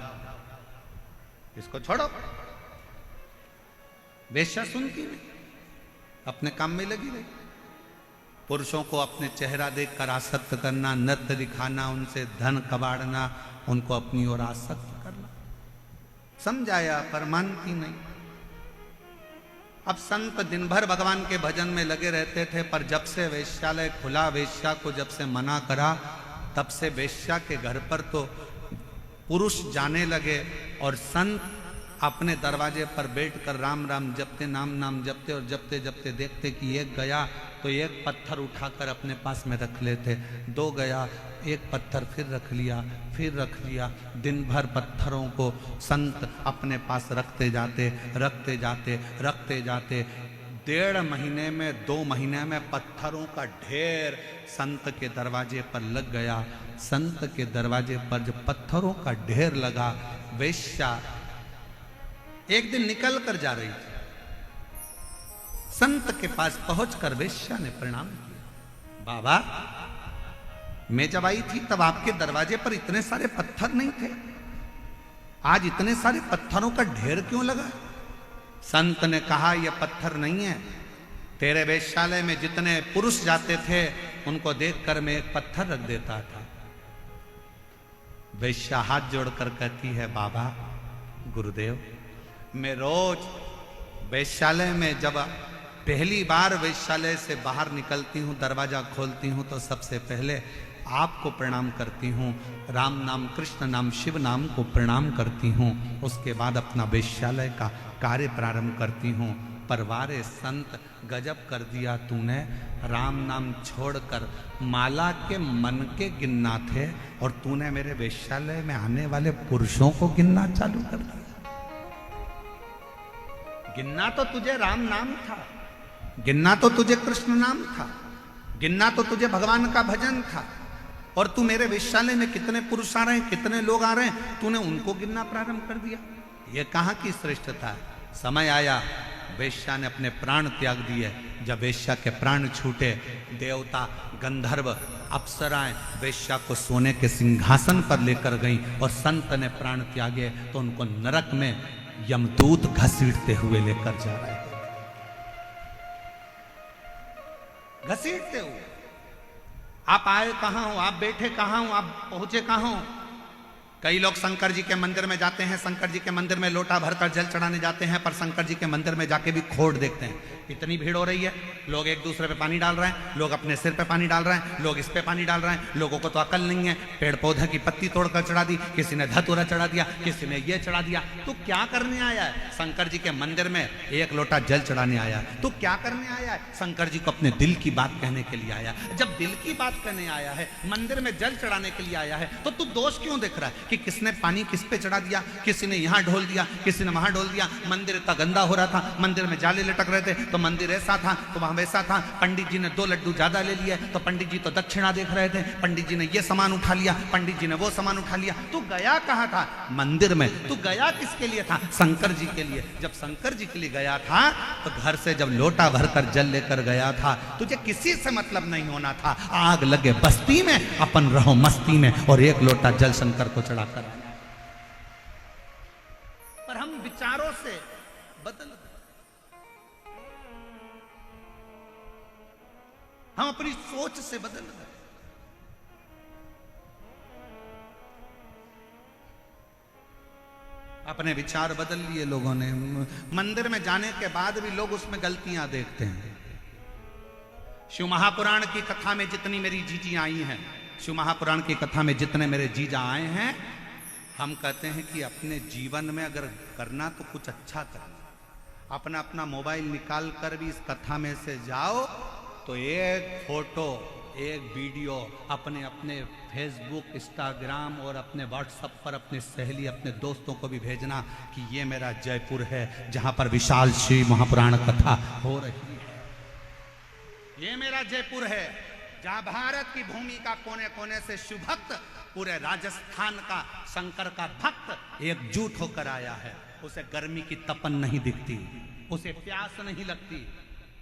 इसको छोड़ो। वेश्या सुनती नहीं, अपने काम में लगी रही। पुरुषों को अपने चेहरा देखकर आसक्त करना, नृत्य दिखाना, उनसे धन कबाड़ना, उनको अपनी ओर आसक्त करना। समझाया पर मानती नहीं। अब संत दिन भर भगवान के भजन में लगे रहते थे, पर जब से वेश्यालय खुला, वेश्या को जब से मना करा, तब से वेश्या के घर पर तो पुरुष जाने लगे और संत अपने दरवाजे पर बैठकर राम राम जपते, नाम नाम जपते और जपते जपते देखते कि एक गया तो एक पत्थर उठाकर अपने पास में रख लेते, 2 गया, एक पत्थर फिर रख लिया, फिर रख लिया। दिन भर पत्थरों को संत अपने पास रखते जाते, रखते जाते, रखते जाते। 1.5 महीने में, 2 महीने में पत्थरों का ढेर संत के दरवाजे पर लग गया। संत के दरवाजे पर जब पत्थरों का ढेर लगा, वेश्या एक दिन निकल कर जा रही थी। संत के पास पहुंचकर वेश्या ने प्रणाम किया, बाबा मैं जब आई थी तब आपके दरवाजे पर इतने सारे पत्थर नहीं थे, आज इतने सारे पत्थरों का ढेर क्यों लगा? संत ने कहा, यह पत्थर नहीं है, तेरे वेश्यालय में जितने पुरुष जाते थे उनको देखकर मैं एक पत्थर रख देता था। वेश्या हाथ जोड़कर कहती है, बाबा गुरुदेव, मैं रोज वेश्यालय में जब पहली बार वेश्यालय से बाहर निकलती हूँ, दरवाजा खोलती हूँ तो सबसे पहले आपको प्रणाम करती हूँ, राम नाम, कृष्ण नाम, शिव नाम को प्रणाम करती हूँ। उसके बाद अपना वेश्यालय का कार्य प्रारंभ करती हूँ। पर वारे संत, गजब कर दिया तूने, राम नाम छोड़कर माला के मन के गिनना थे और तूने मेरे वेश्यालय में आने वाले पुरुषों को गिनना चालू कर दिया। गिनना तो तुझे राम नाम था, गिनना तो तुझे कृष्ण नाम था, गिनना तो तुझे भगवान का भजन था, और तू मेरे वेश्यालय में कितने पुरुष आ रहे हैं, कितने लोग आ रहे हैं, तूने उनको गिनना प्रारंभ कर दिया। ये कहाँ की श्रेष्ठता है? समय आया, वेश्या ने अपने प्राण त्याग दिए। जब वेश्या के प्राण छूटे, देवता, गंधर्व, अप्सराएं वेश्या को सोने के सिंहासन पर लेकर गईं और संत ने प्राण त्यागे तो उनको नरक में यमदूत घसीटते हुए लेकर जा रहे हैं, घसीटते हुए। आप आए कहां हो, आप बैठे कहां हो, आप पहुंचे कहां हो? कई लोग शंकर जी के मंदिर में जाते हैं, शंकर जी के मंदिर में लोटा भरकर जल चढ़ाने जाते हैं, पर शंकर जी के मंदिर में जाके भी खोट देखते हैं। इतनी भीड़ हो रही है, लोग एक दूसरे पे पानी डाल रहे हैं, लोग अपने सिर पे पानी डाल रहे हैं, लोग इस पे पानी डाल रहे हैं। लोगों को तो अकल नहीं है, पेड़ पौधे की पत्ती तोड़कर चढ़ा दी, किसी ने धतूरा चढ़ा दिया, किसी ने ये चढ़ा दिया। तू क्या करने आया है? शंकर जी के मंदिर में एक लोटा जल चढ़ाने आया है। तू क्या करने आया है? शंकर जी को अपने दिल की बात कहने के लिए आया। जब दिल की बात कहने आया है, मंदिर में जल चढ़ाने के लिए आया है, तो तू दोष क्यों देख रहा है कि किसने पानी किस पे चढ़ा दिया, किसी ने यहां ढोल दिया, किसी ने वहां ढोल दिया। मंदिर इतना गंदा हो रहा था, मंदिर में जाले लटक रहे थे, तो मंदिर ऐसा था तो वहां वैसा था। पंडित जी ने 2 लड्डू ज्यादा ले लिए तो पंडित जी तो दक्षिणा देख रहे थे, पंडित जी ने ये सामान उठा लिया, पंडित जी ने वो सामान उठा लिया। तू गया कहां था? मंदिर में। तू गया किसके लिए था? शंकर जी के लिए। जब शंकर जी के लिए गया था तो घर से जब लोटा भरकर जल लेकर गया था, तुझे किसी से मतलब नहीं होना था। आग लगे बस्ती में, अपन रहो मस्ती में, और एक लोटा जल शंकर को चढ़ाकर। पर हम विचारों से बदल गए, हम अपनी सोच से बदल गए। अपने विचार बदल लिए लोगों ने। मंदिर में जाने के बाद भी लोग उसमें गलतियां देखते हैं। शिव महापुराण की कथा में जितनी मेरी जीजी आई हैं, शिव महापुराण की कथा में जितने मेरे जीजा आए हैं, हम कहते हैं कि अपने जीवन में अगर करना तो कुछ अच्छा करना। अपना अपना मोबाइल निकाल कर भी इस कथा में से जाओ तो एक फोटो, एक वीडियो अपने अपने फेसबुक, इंस्टाग्राम और अपने व्हाट्सएप पर अपने सहेली, अपने दोस्तों को भी भेजना कि ये मेरा जयपुर है जहां पर विशाल शिव महापुराण कथा हो रही है। ये मेरा जयपुर है जहां भारत की भूमि का कोने कोने से शिव भक्त, पूरे राजस्थान का शंकर का भक्त एकजुट होकर आया है। उसे गर्मी की तपन नहीं दिखती, उसे प्यास नहीं लगती,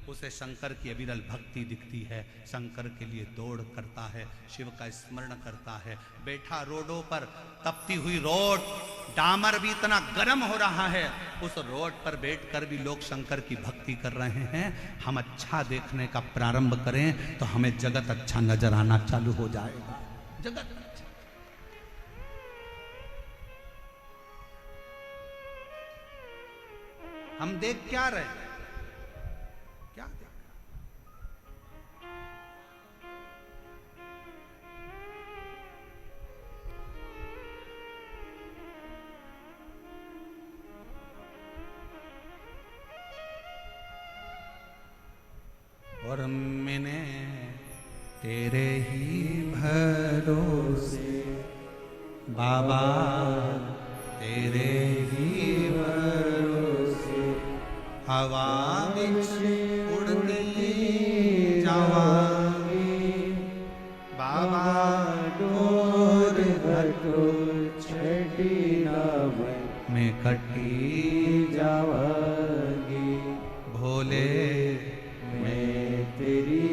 उसे शंकर की अविरल भक्ति दिखती है। शंकर के लिए दौड़ करता है, शिव का स्मरण करता है। बैठा रोडों पर, तपती हुई रोड, डामर भी इतना गर्म हो रहा है, उस रोड पर बैठकर भी लोग शंकर की भक्ति कर रहे हैं। हम अच्छा देखने का प्रारंभ करें तो हमें जगत अच्छा नजर आना चालू हो जाएगा। जगत हम देख क्या रहे, क्या देख? और बाबा तेरे ही भरोसे हवा बिच उड़ती जावांगी बाबा डोर घटो छड़ी ना मैं कटी जावांगी भोले मैं तेरी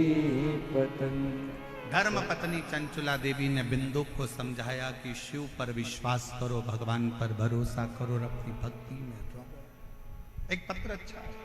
पतंग। धर्म पत्नी चंचुला देवी ने बिंदु को समझाया कि शिव पर विश्वास करो, भगवान पर भरोसा करो और अपनी भक्ति में रहो। एक पत्र अच्छा है।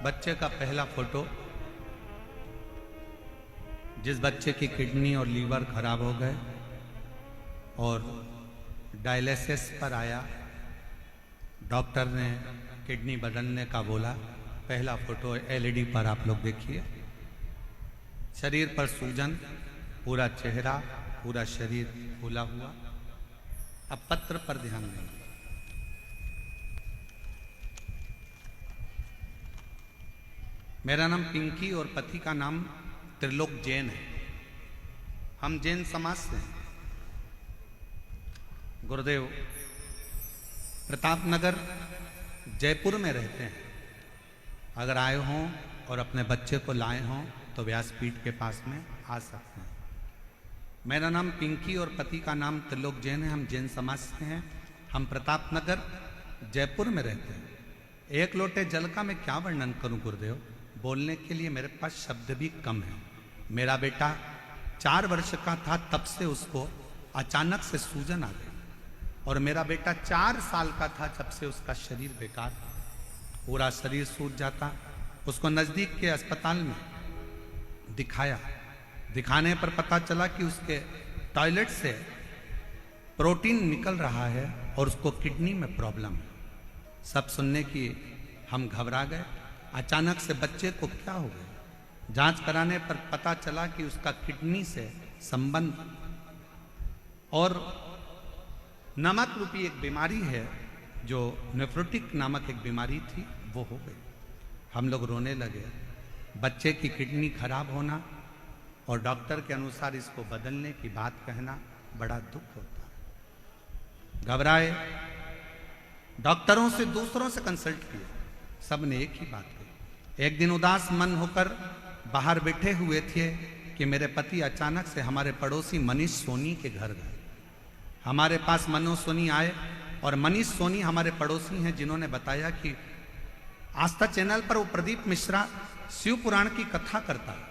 बच्चे का पहला फोटो, जिस बच्चे की किडनी और लीवर खराब हो गए और डायलिसिस पर आया, डॉक्टर ने किडनी बदलने का बोला। पहला फोटो एलईडी पर आप लोग देखिए। शरीर पर सूजन, पूरा चेहरा, पूरा शरीर फूला हुआ। अब पत्र पर ध्यान देंगे। मेरा नाम पिंकी और पति का नाम त्रिलोक जैन है। हम जैन समाज से हैं। गुरुदेव प्रतापनगर जयपुर में रहते हैं। अगर आए हों और अपने बच्चे को लाए हों तो व्यासपीठ के पास में आ सकते हैं। मेरा नाम पिंकी और पति का नाम त्रिलोक जैन है। हम जैन समाज से हैं। हम प्रतापनगर जयपुर में रहते हैं। एक लोटे जल का मैं क्या वर्णन करूं गुरुदेव, बोलने के लिए मेरे पास शब्द भी कम है। मेरा बेटा 4 वर्ष का था तब से उसको अचानक से सूजन आ गई, और मेरा बेटा 4 साल का था जब से उसका शरीर बेकार था। पूरा शरीर सूज जाता। उसको नज़दीक के अस्पताल में दिखाया। दिखाने पर पता चला कि उसके टॉयलेट से प्रोटीन निकल रहा है और उसको किडनी में प्रॉब्लम है। सब सुनने की हम घबरा गए। अचानक से बच्चे को क्या हो गया? जांच कराने पर पता चला कि उसका किडनी से संबंध और नमक रूपी एक बीमारी है, जो नेफ्रोटिक नामक एक बीमारी थी, वो हो गई। हम लोग रोने लगे। बच्चे की किडनी खराब होना और डॉक्टर के अनुसार इसको बदलने की बात कहना बड़ा दुख होता है। घबराए, डॉक्टरों से दूसरों से कंसल्ट किया। सब ने एक ही बात कही। एक दिन उदास मन होकर बाहर बैठे हुए थे कि मेरे पति अचानक से हमारे पड़ोसी मनीष सोनी के घर गए। हमारे पास मनोज सोनी आए, और मनीष सोनी हमारे पड़ोसी हैं, जिन्होंने बताया कि आस्था चैनल पर वो प्रदीप मिश्रा शिव पुराण की कथा करता है,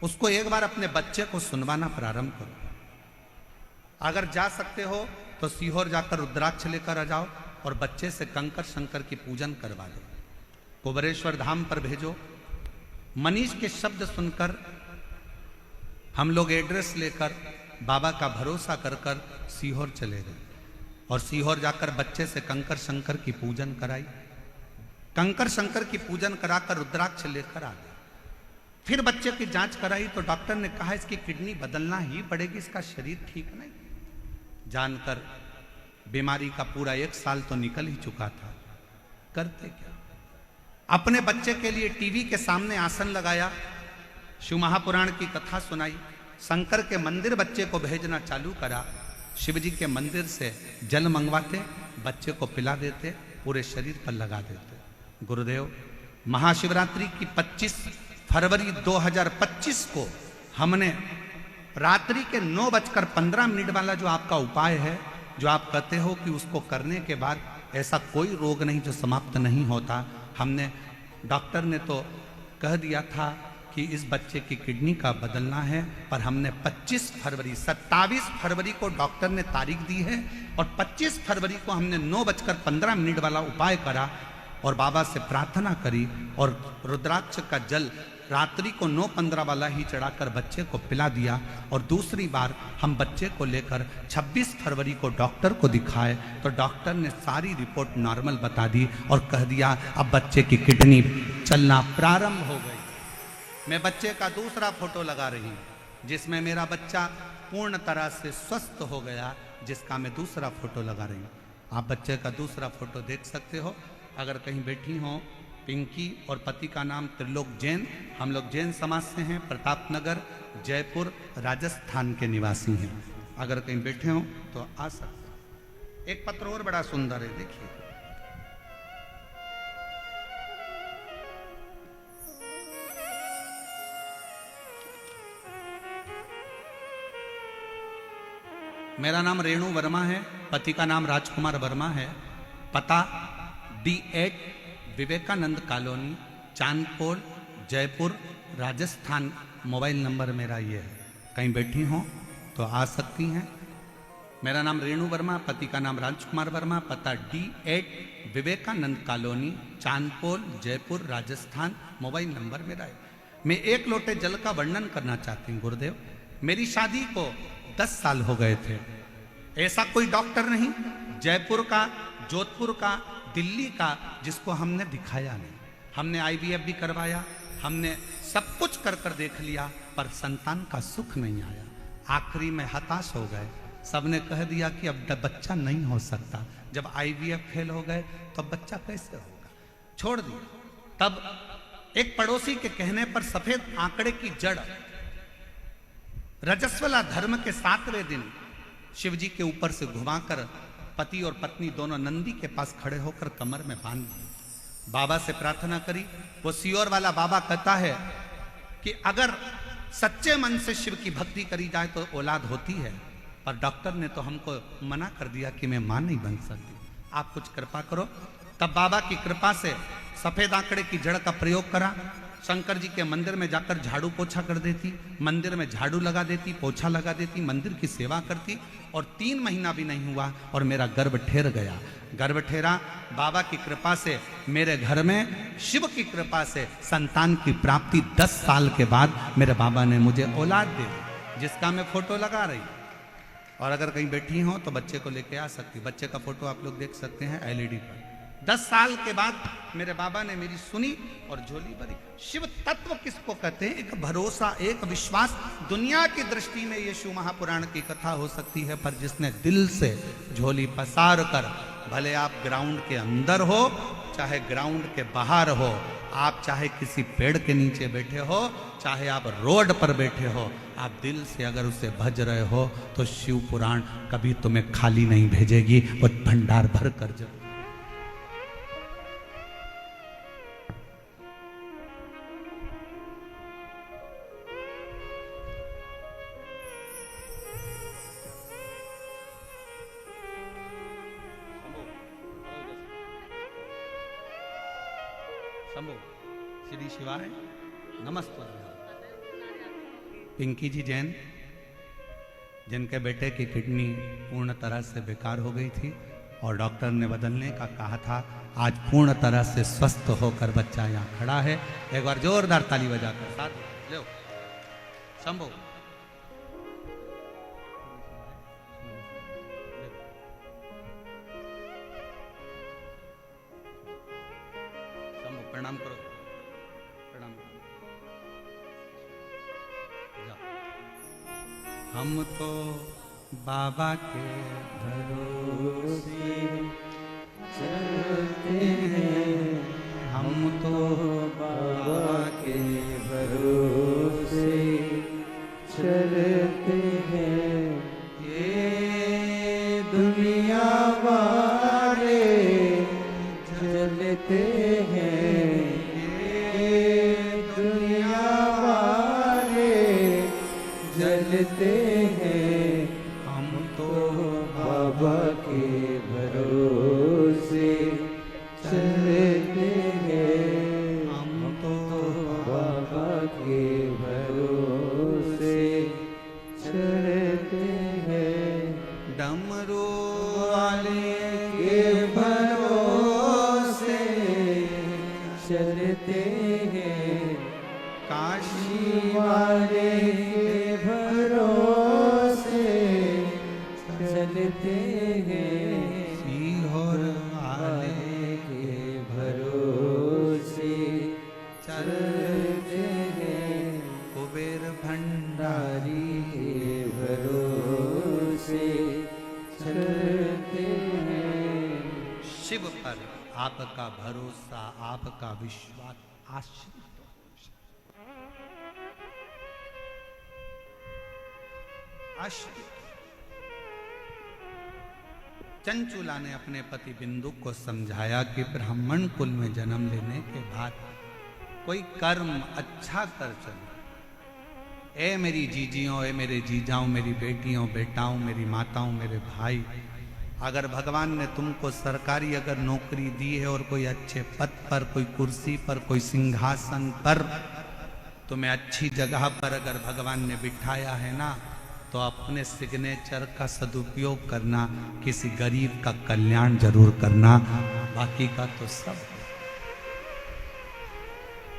उसको एक बार अपने बच्चे को सुनवाना प्रारंभ करो। अगर जा सकते हो तो सीहोर जाकर रुद्राक्ष लेकर आ जाओ और बच्चे से कंकर शंकर की पूजन करवा लो। कुबरेश्वर धाम पर भेजो। मनीष के शब्द सुनकर हम लोग एड्रेस लेकर बाबा का भरोसा कर कर सीहोर चले गए, और सीहोर जाकर बच्चे से कंकर शंकर की पूजन कराई। कंकर शंकर की पूजन कराकर रुद्राक्ष लेकर आ गए। फिर बच्चे की जांच कराई तो डॉक्टर ने कहा इसकी किडनी बदलना ही पड़ेगी, इसका शरीर ठीक नहीं। जानकर बीमारी का पूरा 1 साल तो निकल ही चुका था। करते क्या? अपने बच्चे के लिए टीवी के सामने आसन लगाया, शिव महापुराण की कथा सुनाई, शंकर के मंदिर बच्चे को भेजना चालू करा। शिव जी के मंदिर से जल मंगवाते, बच्चे को पिला देते, पूरे शरीर पर लगा देते। गुरुदेव महाशिवरात्रि की 25 फरवरी 2025 को हमने रात्रि के 9:15 वाला जो आपका उपाय है जो आप कहते हो कि उसको करने के बाद ऐसा कोई रोग नहीं जो समाप्त नहीं होता। हमने डॉक्टर ने तो कह दिया था कि इस बच्चे की किडनी का बदलना है, पर हमने 27 फरवरी को डॉक्टर ने तारीख दी है और 25 फरवरी को हमने 9:15 वाला उपाय करा और बाबा से प्रार्थना करी और रुद्राक्ष का जल रात्रि को 9:15 वाला ही चढ़ाकर बच्चे को पिला दिया। और दूसरी बार हम बच्चे को लेकर 26 फरवरी को डॉक्टर को दिखाए तो डॉक्टर ने सारी रिपोर्ट नॉर्मल बता दी और कह दिया अब बच्चे की किडनी चलना प्रारंभ हो गई। मैं बच्चे का दूसरा फोटो लगा रही हूँ जिसमें मेरा बच्चा पूर्ण तरह से स्वस्थ हो गया, जिसका मैं दूसरा फोटो लगा रही हूँ। आप बच्चे का दूसरा फोटो देख सकते हो। अगर कहीं बैठी हो, पिंकी और पति का नाम त्रिलोक जैन, हम लोग जैन समाज से हैं, प्रताप नगर जयपुर राजस्थान के निवासी हैं। अगर कहीं बैठे हो तो आ सकते हो। एक पत्र और बड़ा सुंदर है, देखिए। मेरा नाम रेणु वर्मा है, पति का नाम राजकुमार वर्मा है, पता D8 Vivekanand colony Chandpole Jaipur Rajasthan. Mobile number मेरा ये है, कहीं बैठी हो तो आ सकती हैं। मेरा नाम रेणु वर्मा, पति का नाम राजकुमार वर्मा, पता D8 Vivekanand colony Chandpole Jaipur Rajasthan. Mobile number मेरा है। मैं एक लोटे जल का वर्णन करना चाहती हूँ गुरुदेव। मेरी शादी को 10 साल हो गए थे। ऐसा कोई डॉक्टर नहीं जयपुर का, जोधपुर का, दिल्ली का जिसको हमने दिखाया नहीं। हमने IVF भी करवाया, हमने सब कुछ कर कर देख लिया, पर संतान का सुख नहीं आया। आखिरी में हताश हो गए। सबने कह दिया कि अब बच्चा नहीं हो सकता। जब IVF फेल हो गए तो अब बच्चा कैसे होगा, छोड़ दिया। तब एक पड़ोसी के कहने पर सफेद आंकड़े की जड़ रजस्वला धर्म के 7वें दिन शिव जी के ऊपर से घुमाकर पति और पत्नी दोनों नंदी के पास खड़े होकर कमर में बांध दी। बाबा से प्रार्थना करी। वो सियोर वाला बाबा कहता है कि अगर सच्चे मन से शिव की भक्ति करी जाए तो औलाद होती है, पर डॉक्टर ने तो हमको मना कर दिया कि मैं मां नहीं बन सकती, आप कुछ कृपा करो। तब बाबा की कृपा से सफेद आंकड़े की जड़ का प्रयोग करा। शंकर जी के मंदिर में जाकर झाड़ू पोछा कर देती, मंदिर में झाड़ू लगा देती, पोछा लगा देती, मंदिर की सेवा करती, और 3 महीना भी नहीं हुआ और मेरा गर्भ ठेर गया। गर्भ ठेरा, बाबा की कृपा से मेरे घर में शिव की कृपा से संतान की प्राप्ति 10 साल के बाद मेरे बाबा ने मुझे औलाद दे दी, जिसका मैं फोटो लगा रही। और अगर कहीं बैठी हो तो बच्चे को लेके आ सकती। बच्चे का फोटो आप लोग देख सकते हैं LED पर। 10 साल के बाद मेरे बाबा ने मेरी सुनी और झोली भरी। शिव तत्व किसको कहते हैं? एक भरोसा, एक विश्वास। दुनिया की दृष्टि में यीशु महापुराण की कथा हो सकती है, पर जिसने दिल से झोली पसार कर, भले आप ग्राउंड के अंदर हो चाहे ग्राउंड के बाहर हो, आप चाहे किसी पेड़ के नीचे बैठे हो, चाहे आप रोड पर बैठे हो, आप दिल से अगर उसे भज रहे हो तो शिव पुराण कभी तुम्हें खाली नहीं भेजेगी, वो भंडार भर कर जब। श्री शिवाय नमस्ते। पिंकी जी जैन, जिनके बेटे की किडनी पूर्ण तरह से बेकार हो गई थी और डॉक्टर ने बदलने का कहा था, आज पूर्ण तरह से स्वस्थ होकर बच्चा यहाँ खड़ा है। एक बार जोरदार ताली बजाकर साथ लो। शंभो प्रणाम करो, प्रणाम करो। हम तो बाबा के भरोसे चलते हैं, हम तो बाबा के भरोसे चलते हैं। ये दुनिया वाले चलते हैं, ये दुनिया वाले जलते हैं, हम तो बाबा के भरोसे चलते हैं, हम तो बाबा के भरोसे चलते हैं, डमरू वाले के भरोसे चलते हैं, काशी वाले के भरोसे चलते हैं, सीहोर वाले के भरोसे चलते हैं, कुबेर भंडारी के भरोसे चलते हैं। शिव पर आपका भरोसा, आपका विश्वास आश्रित हो। आश्रित। चंचुला ने अपने पति बिंदु को समझाया कि ब्राह्मण कुल में जन्म लेने के बाद कोई कर्म अच्छा कर चलो। ए मेरी जीजियों, ए मेरे जीजाओं, मेरी बेटियों, बेटाओं, मेरी माताओं, मेरे भाई, अगर भगवान ने तुमको सरकारी अगर नौकरी दी है और कोई अच्छे पद पर, कोई कुर्सी पर, कोई सिंहासन पर, तुम्हें अच्छी जगह पर अगर भगवान ने बिठाया है ना, तो अपने सिग्नेचर का सदुपयोग करना, किसी गरीब का कल्याण जरूर करना, बाकी का तो सब।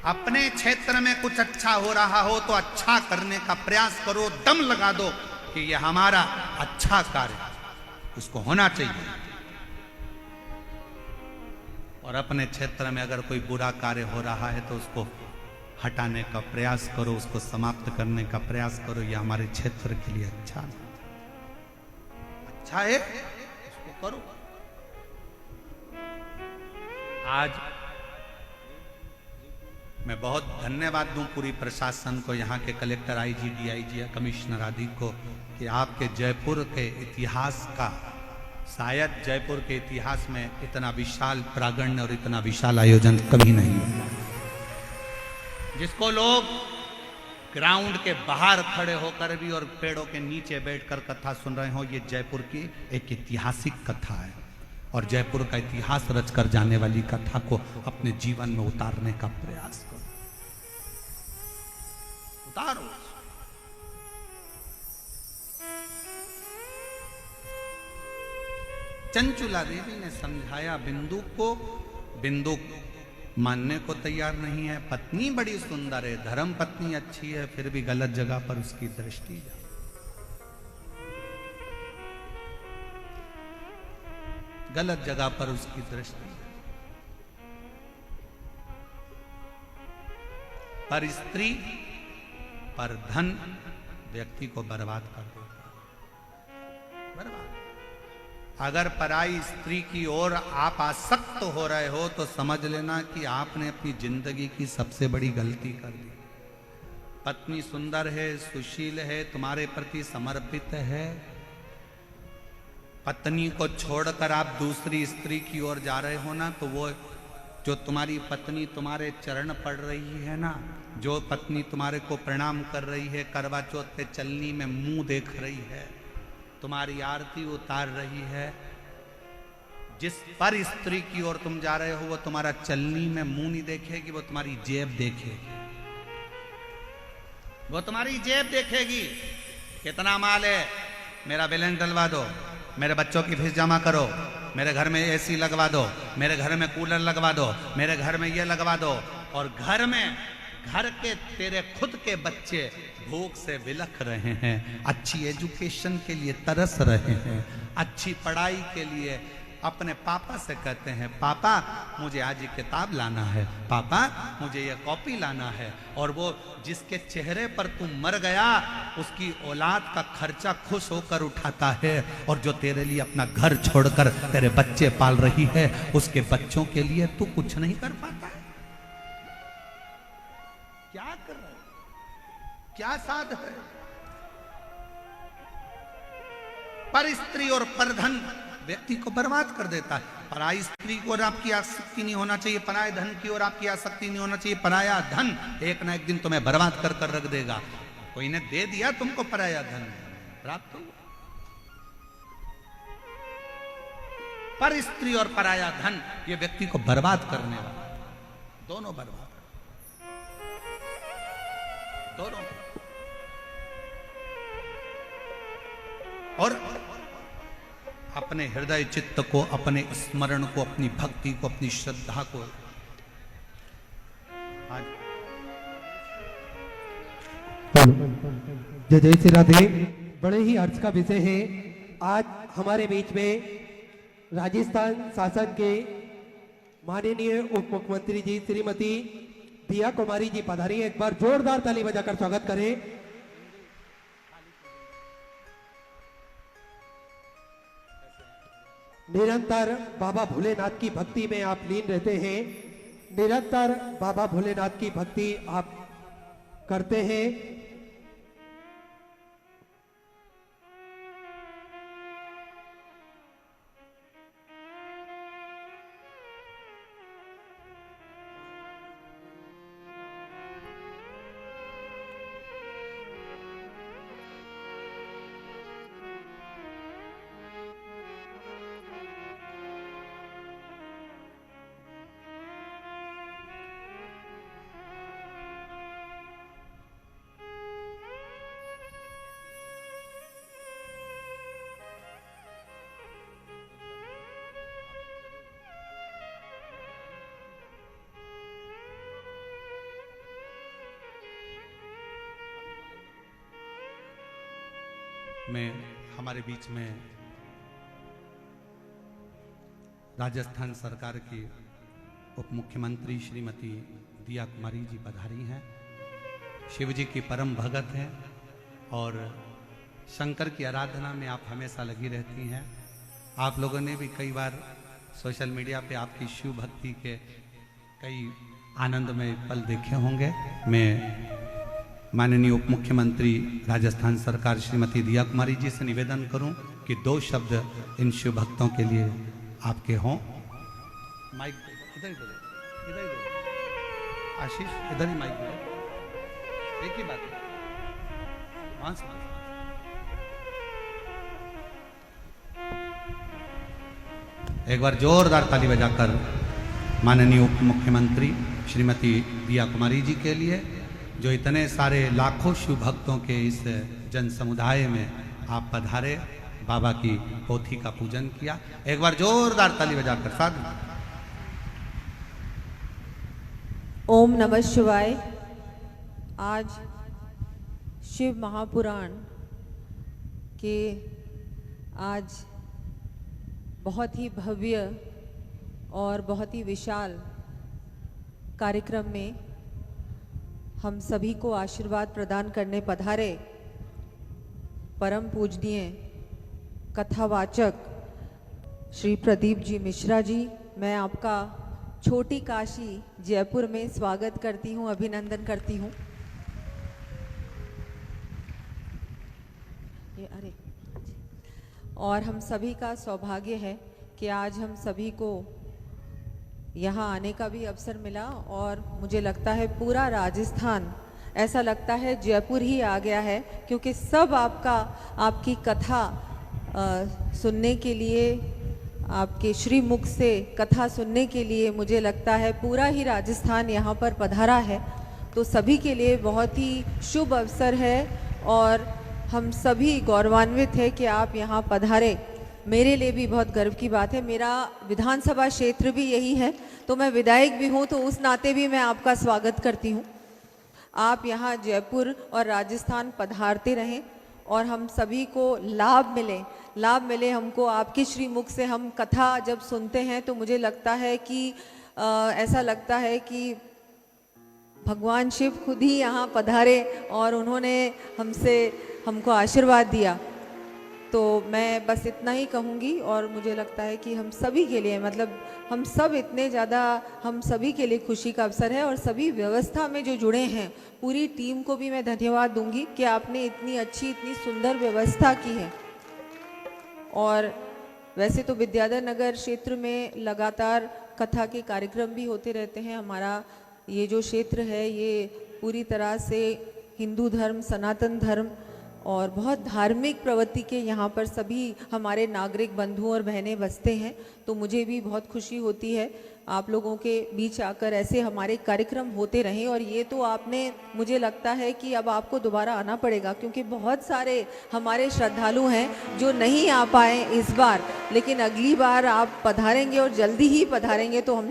अपने क्षेत्र में कुछ अच्छा हो रहा हो तो अच्छा करने का प्रयास करो, दम लगा दो कि यह हमारा अच्छा कार्य उसको होना चाहिए। और अपने क्षेत्र में अगर कोई बुरा कार्य हो रहा है तो उसको हटाने का प्रयास करो, उसको समाप्त करने का प्रयास करो। यह हमारे क्षेत्र के लिए अच्छा नहीं, अच्छा है उसको करो। आज मैं बहुत धन्यवाद दूं पूरी प्रशासन को, यहाँ के कलेक्टर, आईजी, डीआईजी, कमिश्नर आदि को, कि आपके जयपुर के इतिहास का, शायद जयपुर के इतिहास में इतना विशाल प्रांगण और इतना विशाल आयोजन कभी नहीं हुआ, जिसको लोग ग्राउंड के बाहर खड़े होकर भी और पेड़ों के नीचे बैठकर कथा सुन रहे हो। ये जयपुर की एक ऐतिहासिक कथा है और जयपुर का इतिहास रचकर जाने वाली कथा को अपने जीवन में उतारने का प्रयास करो। उतारो। चंचुला देवी ने समझाया बिंदु को, बिंदु मानने को तैयार नहीं है। पत्नी बड़ी सुंदर है, धर्म पत्नी अच्छी है, फिर भी गलत जगह पर उसकी दृष्टि जा। गलत जगह पर उसकी दृष्टि। पर स्त्री, पर धन व्यक्ति को बर्बाद कर देता है, बर्बाद। अगर पराई स्त्री की ओर आप आसक्त हो रहे हो तो समझ लेना कि आपने अपनी जिंदगी की सबसे बड़ी गलती कर दी। पत्नी सुंदर है, सुशील है, तुम्हारे प्रति समर्पित है, पत्नी को छोड़कर आप दूसरी स्त्री की ओर जा रहे हो ना, तो वो जो तुम्हारी पत्नी तुम्हारे चरण पड़ रही है ना, जो पत्नी तुम्हारे को प्रणाम कर रही है, करवा चौथ पे चलनी में मुंह देख रही है, तुम्हारी आरती उतार रही है, जिस पर स्त्री की ओर तुम जा रहे हो वो तुम्हारा चलनी में मुंह नहीं देखेगी, वो तुम्हारी जेब देखेगी। वो तुम्हारी जेब देखेगी, कितना माल है, मेरा बैलेंस डलवा दो, मेरे बच्चों की फीस जमा करो, मेरे घर में एसी लगवा दो, मेरे घर में कूलर लगवा दो, मेरे घर में ये लगवा दो। और घर में घर के तेरे खुद के बच्चे भूख से विलख रहे हैं, अच्छी एजुकेशन के लिए तरस रहे हैं, अच्छी पढ़ाई के लिए अपने पापा से कहते हैं, पापा मुझे आज ये किताब लाना है, पापा मुझे ये कॉपी लाना है। और वो जिसके चेहरे पर तू मर गया उसकी औलाद का खर्चा खुश होकर उठाता है, और जो तेरे लिए अपना घर छोड़कर तेरे बच्चे पाल रही है उसके बच्चों के लिए तू कुछ नहीं कर पाता है। क्या कर रहा है, क्या साध है। पर स्त्री और परधन व्यक्ति को बर्बाद कर देता है। पराई स्त्री को और आपकी आसक्ति नहीं होना चाहिए, पराये धन की ओर आपकी आसक्ति नहीं होना चाहिए। पराया धन एक ना एक दिन तुम्हें बर्बाद कर कर रख देगा। कोई ने दे दिया तुमको पराया धन, प्राप्त हुआ। पर स्त्री और पराया धन ये व्यक्ति को बर्बाद करने वाला, दोनों बर्बाद, दोनों। और अपने हृदय चित्त को, अपने स्मरण को, अपनी भक्ति को, अपनी श्रद्धा को जय जय श्री राधे। बड़े ही अर्थ का विषय है। आज हमारे बीच में राजस्थान शासन के माननीय उप मुख्यमंत्री जी श्रीमती दिया कुमारी जी पधारी। एक बार जोरदार ताली बजाकर स्वागत करें। निरंतर बाबा भोलेनाथ की भक्ति में आप लीन रहते हैं, निरंतर बाबा भोलेनाथ की भक्ति आप करते हैं। में हमारे बीच में राजस्थान सरकार की उप मुख्यमंत्री श्रीमती दिया कुमारी जी पधारी हैं। शिव जी की परम भगत हैं और शंकर की आराधना में आप हमेशा लगी रहती हैं। आप लोगों ने भी कई बार सोशल मीडिया पे आपकी शिव भक्ति के कई आनंदमय पल देखे होंगे। मैं माननीय उप मुख्यमंत्री राजस्थान सरकार श्रीमती दिया कुमारी जी से निवेदन करूं कि 2 शब्द इन शिव भक्तों के लिए आपके हों। माइक इधर ही दो, इधर ही दो। आशीष इधर ही माइक दो। एक ही बात है, वहां से एक बार जोरदार ताली बजाकर माननीय उप मुख्यमंत्री श्रीमती दिया कुमारी जी के लिए, जो इतने सारे लाखों शिव भक्तों के इस जन समुदाय में आप पधारे, बाबा की पोथी का पूजन किया। एक बार जोरदार ताली बजाकर साधु। ओम नमः शिवाय। आज शिव महापुराण के आज बहुत ही भव्य और बहुत ही विशाल कार्यक्रम में हम सभी को आशीर्वाद प्रदान करने पधारे परम पूजनीय कथावाचक श्री प्रदीप जी मिश्रा जी, मैं आपका छोटी काशी जयपुर में स्वागत करती हूँ, अभिनंदन करती हूँ। और हम सभी का सौभाग्य है कि आज हम सभी को यहाँ आने का भी अवसर मिला और मुझे लगता है पूरा राजस्थान, ऐसा लगता है जयपुर ही आ गया है, क्योंकि सब आपकी कथा सुनने के लिए, आपके श्री मुख से कथा सुनने के लिए मुझे लगता है पूरा ही राजस्थान यहाँ पर पधारा है। तो सभी के लिए बहुत ही शुभ अवसर है और हम सभी गौरवान्वित है कि आप यहाँ पधारे। मेरे लिए भी बहुत गर्व की बात है। मेरा विधानसभा क्षेत्र भी यही है, तो मैं विधायक भी हूँ, तो उस नाते भी मैं आपका स्वागत करती हूँ। आप यहाँ जयपुर और राजस्थान पधारते रहें और हम सभी को लाभ मिले हमको आपके श्रीमुख से। हम कथा जब सुनते हैं तो मुझे लगता है कि ऐसा लगता है कि भगवान शिव खुद ही यहाँ पधारे और उन्होंने हमको आशीर्वाद दिया। तो मैं बस इतना ही कहूँगी और मुझे लगता है कि हम सभी के लिए, मतलब हम सब इतने ज़्यादा, हम सभी के लिए खुशी का अवसर है। और सभी व्यवस्था में जो जुड़े हैं, पूरी टीम को भी मैं धन्यवाद दूंगी कि आपने इतनी अच्छी, इतनी सुंदर व्यवस्था की है। और वैसे तो विद्याधर नगर क्षेत्र में लगातार कथा के कार्यक्रम भी होते रहते हैं। हमारा ये जो क्षेत्र है ये पूरी तरह से हिंदू धर्म, सनातन धर्म और बहुत धार्मिक प्रवृत्ति के यहाँ पर सभी हमारे नागरिक बंधु और बहनें बसते हैं। तो मुझे भी बहुत खुशी होती है आप लोगों के बीच आकर ऐसे हमारे कार्यक्रम होते रहें। और ये तो आपने, मुझे लगता है कि अब आपको दोबारा आना पड़ेगा, क्योंकि बहुत सारे हमारे श्रद्धालु हैं जो नहीं आ पाए इस बार, लेकिन अगली बार आप पधारेंगे और जल्दी ही पधारेंगे तो हम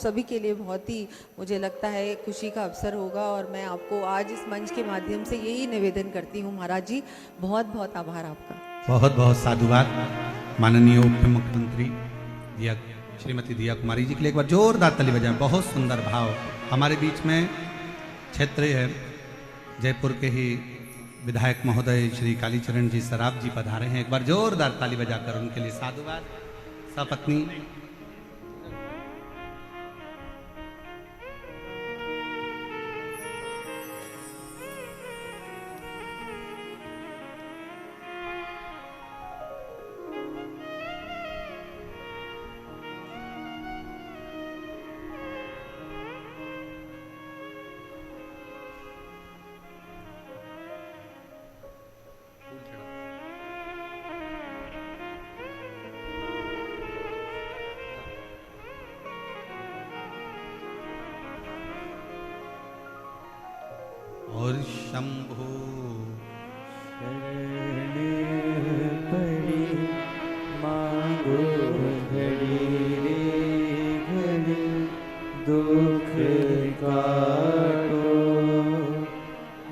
सभी के लिए बहुत ही, मुझे लगता है, खुशी का अवसर होगा। और मैं आपको आज इस मंच के माध्यम से यही निवेदन करती हूँ महाराज जी, बहुत बहुत आभार आपका। बहुत बहुत साधुवाद माननीय उप मुख्यमंत्री दिया श्रीमती दिया कुमारी जी के लिए एक बार जोरदार ताली बजाएं। बहुत सुंदर भाव। हमारे बीच में क्षेत्रीय है जयपुर के ही विधायक महोदय श्री कालीचरण जी सराफ जी पधारे हैं। एक बार जोरदार ताली बजाकर उनके लिए साधुवाद। सपत्नी और शंभो पड़ी मांगो घड़ी रे घड़ी दुख काटो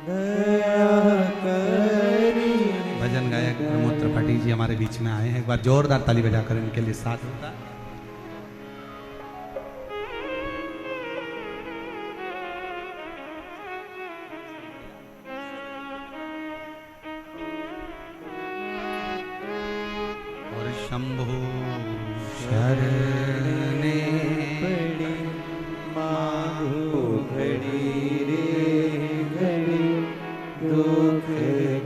दया करी। भजन गायक प्रमोद त्रिपाठी जी हमारे बीच में आए हैं। एक बार जोरदार ताली बजाकर इनके लिए साथ होगा। शंभो शरणे पड़ी मांगो घड़ी रे घड़ी दुख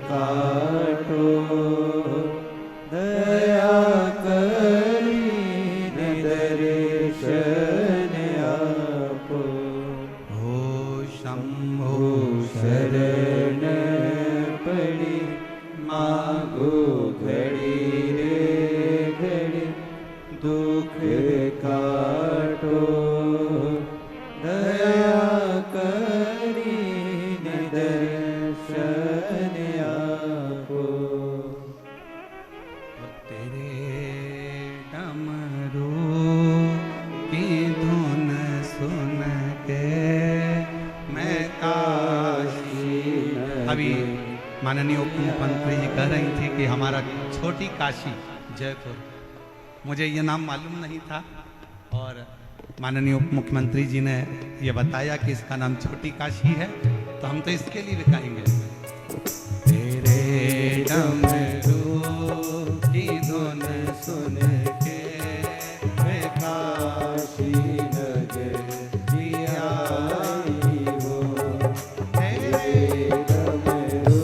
काटो दया करी दर्शन आपो। हो शंभो शरण पड़ी मांगो घड़ी दुख काटो दया करी दर्शन आपो। तेरे डमरू की धुन सुन के मैं काशी। अभी माननीय उप मुख्यमंत्री जी कह रही थी कि हमारा छोटी काशी जयपुर, मुझे ये नाम मालूम नहीं था और माननीय उप मुख्यमंत्री जी ने ये बताया कि इसका नाम छोटी काशी है, तो हम तो इसके लिए भी कहेंगे। तेरे डमरू की धुन सुन के मैं काशी नगरी आई हो। तेरे डमरू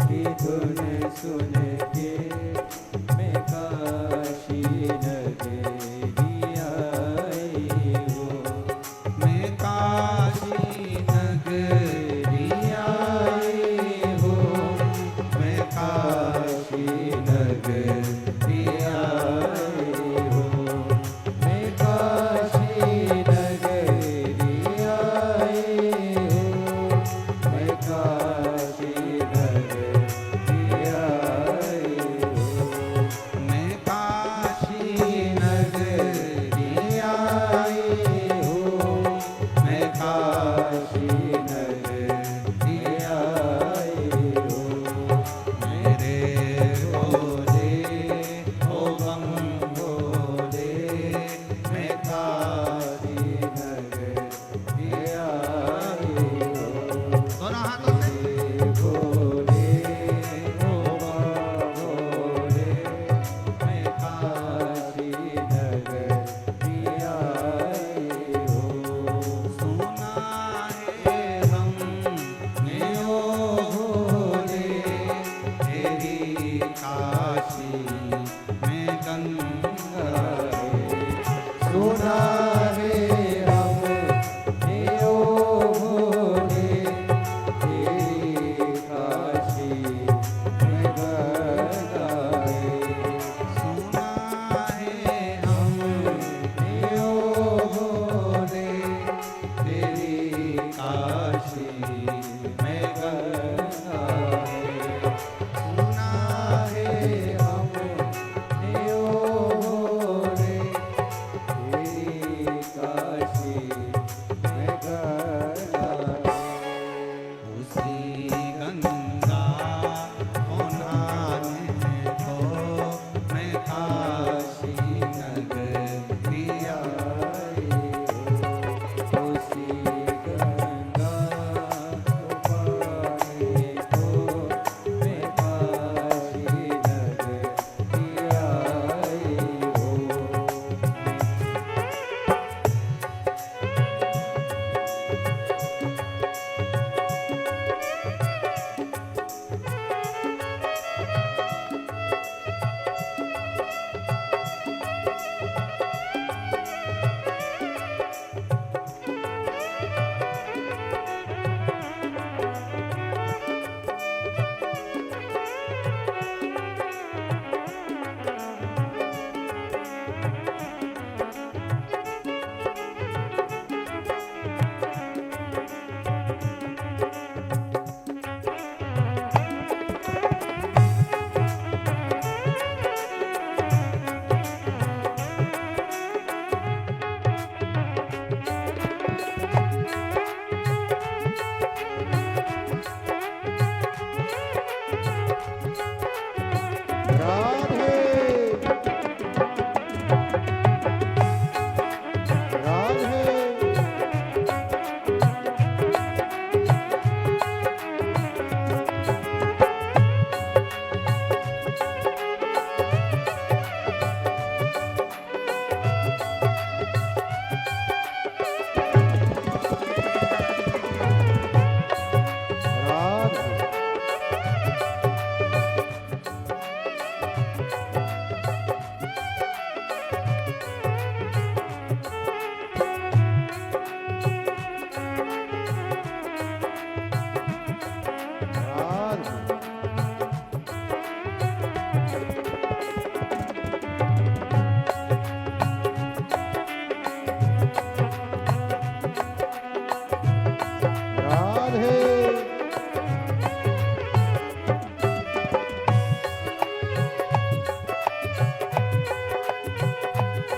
की धुन सुन के मैं काशी नगरी आई हो। मैं काशी नगरी आई हो। मैं काशी नगरी आई हो। मैं काशी नगरी आई हो। मैं काशी नगरी आई हो। मैं काशी नगरी आई हो। मैं काशी नगरी आई हो। मेरे भोले ओ बम भोले मैं काशी नगरी आई हो। दोनों हाथों से भोले ओ भोले मैं काशी नगरी आई हो। सुना है हमने ओ भोले तेरी काशी में गंगा है। सुना है हमने ओ भोले तेरी काशी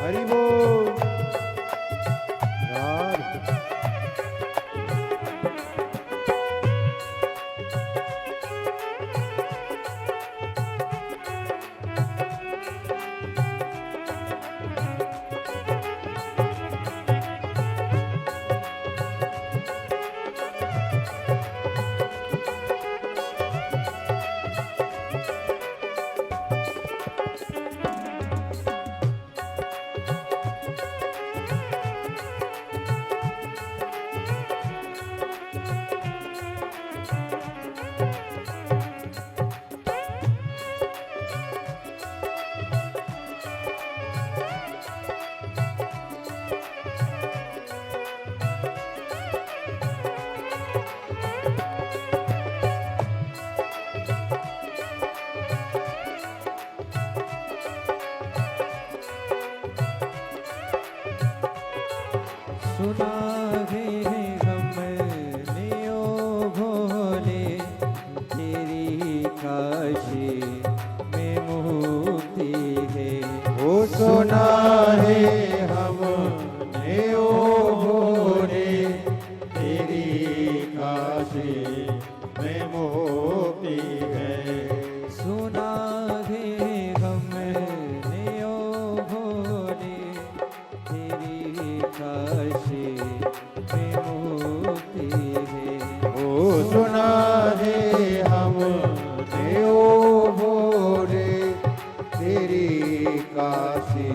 हरि बोल राधे। सुना है हमने ओ भोले तेरी काशी में मुक्ति है। ओ सुना है हमने ओ भोले तेरी काशी में मुक्ति है। सुना है हमने ओ भोले तेरी काशी में मुक्ति है। ओ सुना है हमने ओ भोले तेरी काशी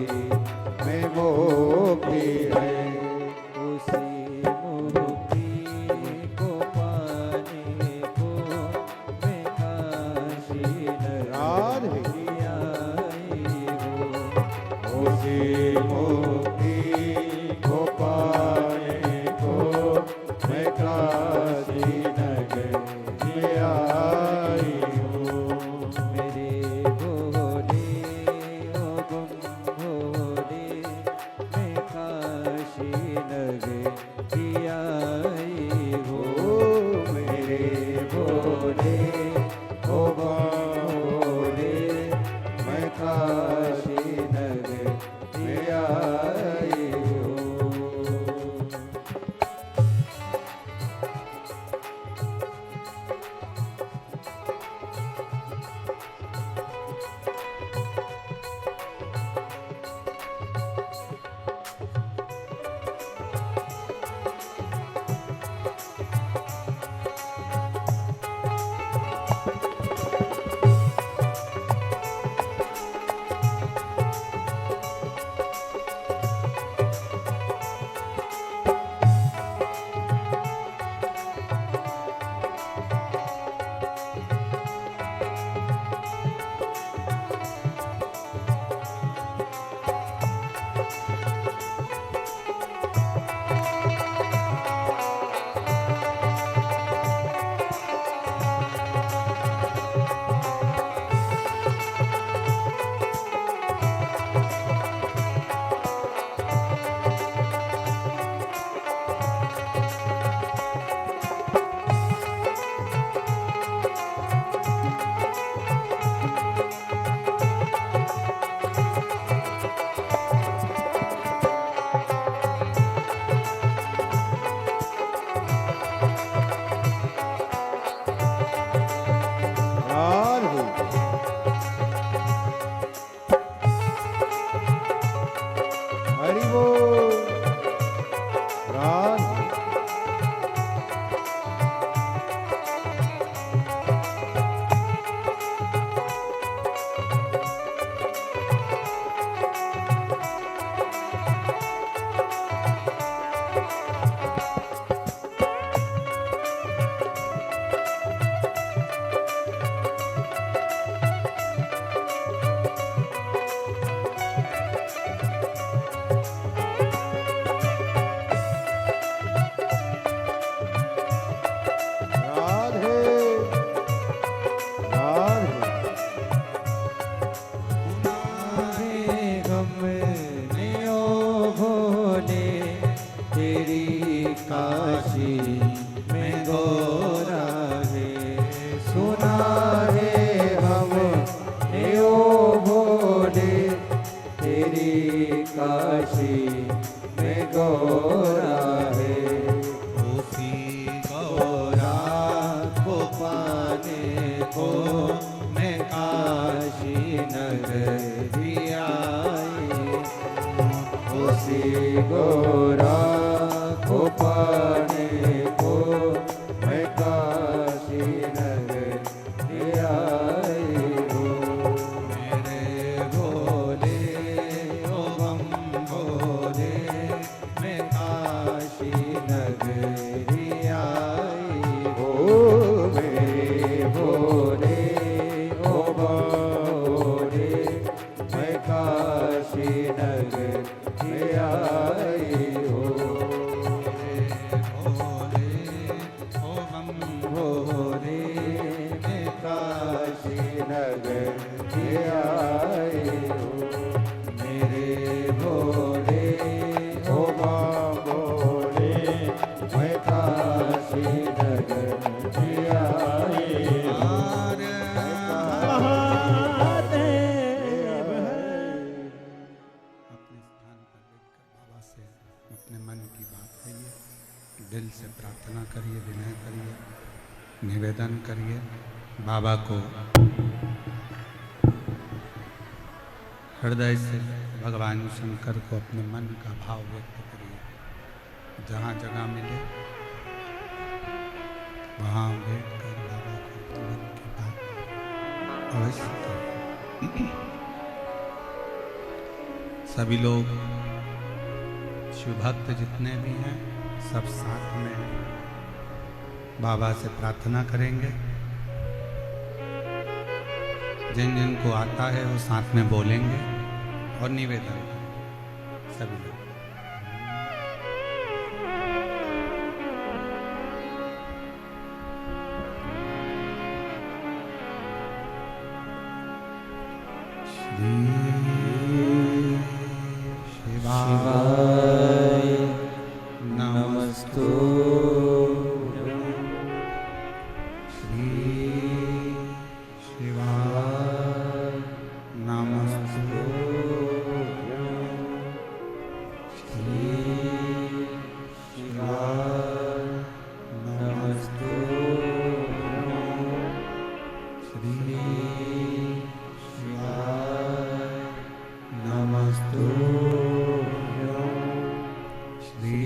काशी में गौरा है। उसी गौरा को पाने को मैं काशी नगरी आई। उसी गौरा को पाने को मैं काशी नगरी आई हूँ। मेरे भोले ओ बम भोले मैं काशी नगरी आई हो। मेरे भोले ओ भोले मैं काशी नगरी आई हो। भोले ओ बम भोले मैं काशी नगरी आई हो। मेरे भोले ओ भोले मैं काशी नगरी आई हो। अपने स्थान पर बैठकर बाबा से अपने मन की बात कहिए, दिल से प्रार्थना करिए, विनय करिए, निवेदन करिए। बाबा को हृदय से भगवान शंकर को अपने मन का भाव व्यक्त करिए। जहाँ जगह मिले वहाँ बैठकर बाबा को अपने मन की बात अवश्य करिए। सभी लोग शिव भक्त जितने भी हैं सब साथ में बाबा से प्रार्थना करेंगे। जिन जिन को आता है वो साथ में बोलेंगे और निवेदन सभी लोग। शिवाय नमस्तु श्री शिवाय नमस्तु श्री शिवाय नमस्तु श्री शिवाय नमस्तु श्री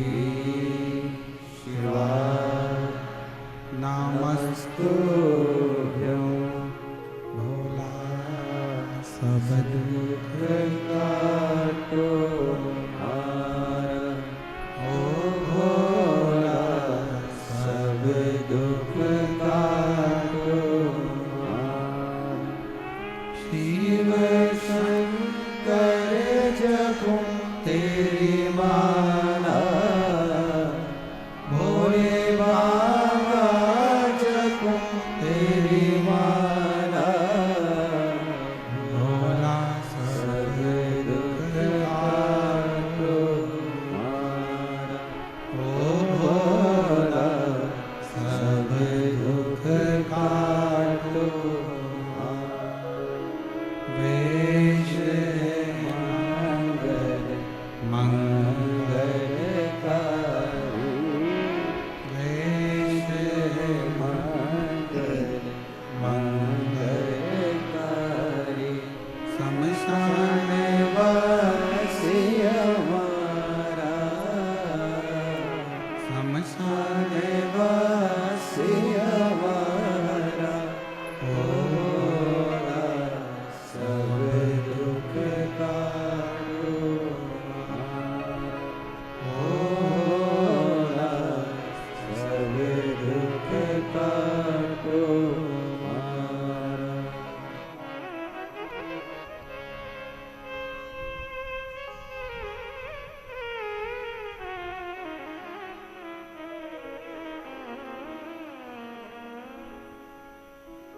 शिवाय नमस्तु भोला सब दुख काटो मारा। ओ भोला सब दुख काटो मारा। शिव शंकर जगो तेरी माला। भोले बाबा जगो तेरी माला। भोला सब दुख काटो मारा। ओ भोला सब दुख काटो मारा। वेश मंगल मंगलकारी। वेश मंगल मंगलकारी। शमशान वासी हमारा। शमशान वासी हमारा। भोला सब दुख काटो मारा। भोला सब दुख काटो मारा।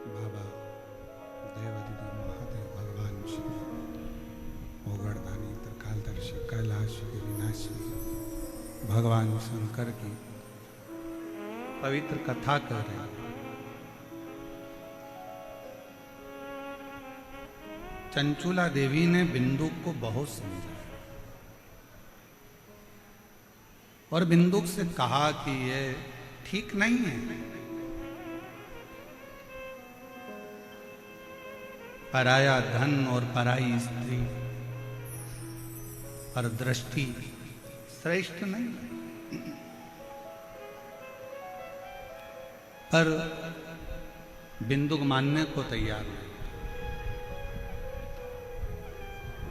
बाबा देवादिदेव महादेव भगवान शिव ओगड़दानी त्रिकालदर्शी कैलाश के विनाशी भगवान शंकर की पवित्र कथा कर रहे हैं। चंचूला देवी ने बिंदु को बहुत समझा। और बिंदुक से कहा कि ये ठीक नहीं है। पराया धन और पराई स्त्री पर दृष्टि श्रेष्ठ नहीं है। पर बिंदुक मानने को तैयार नहीं,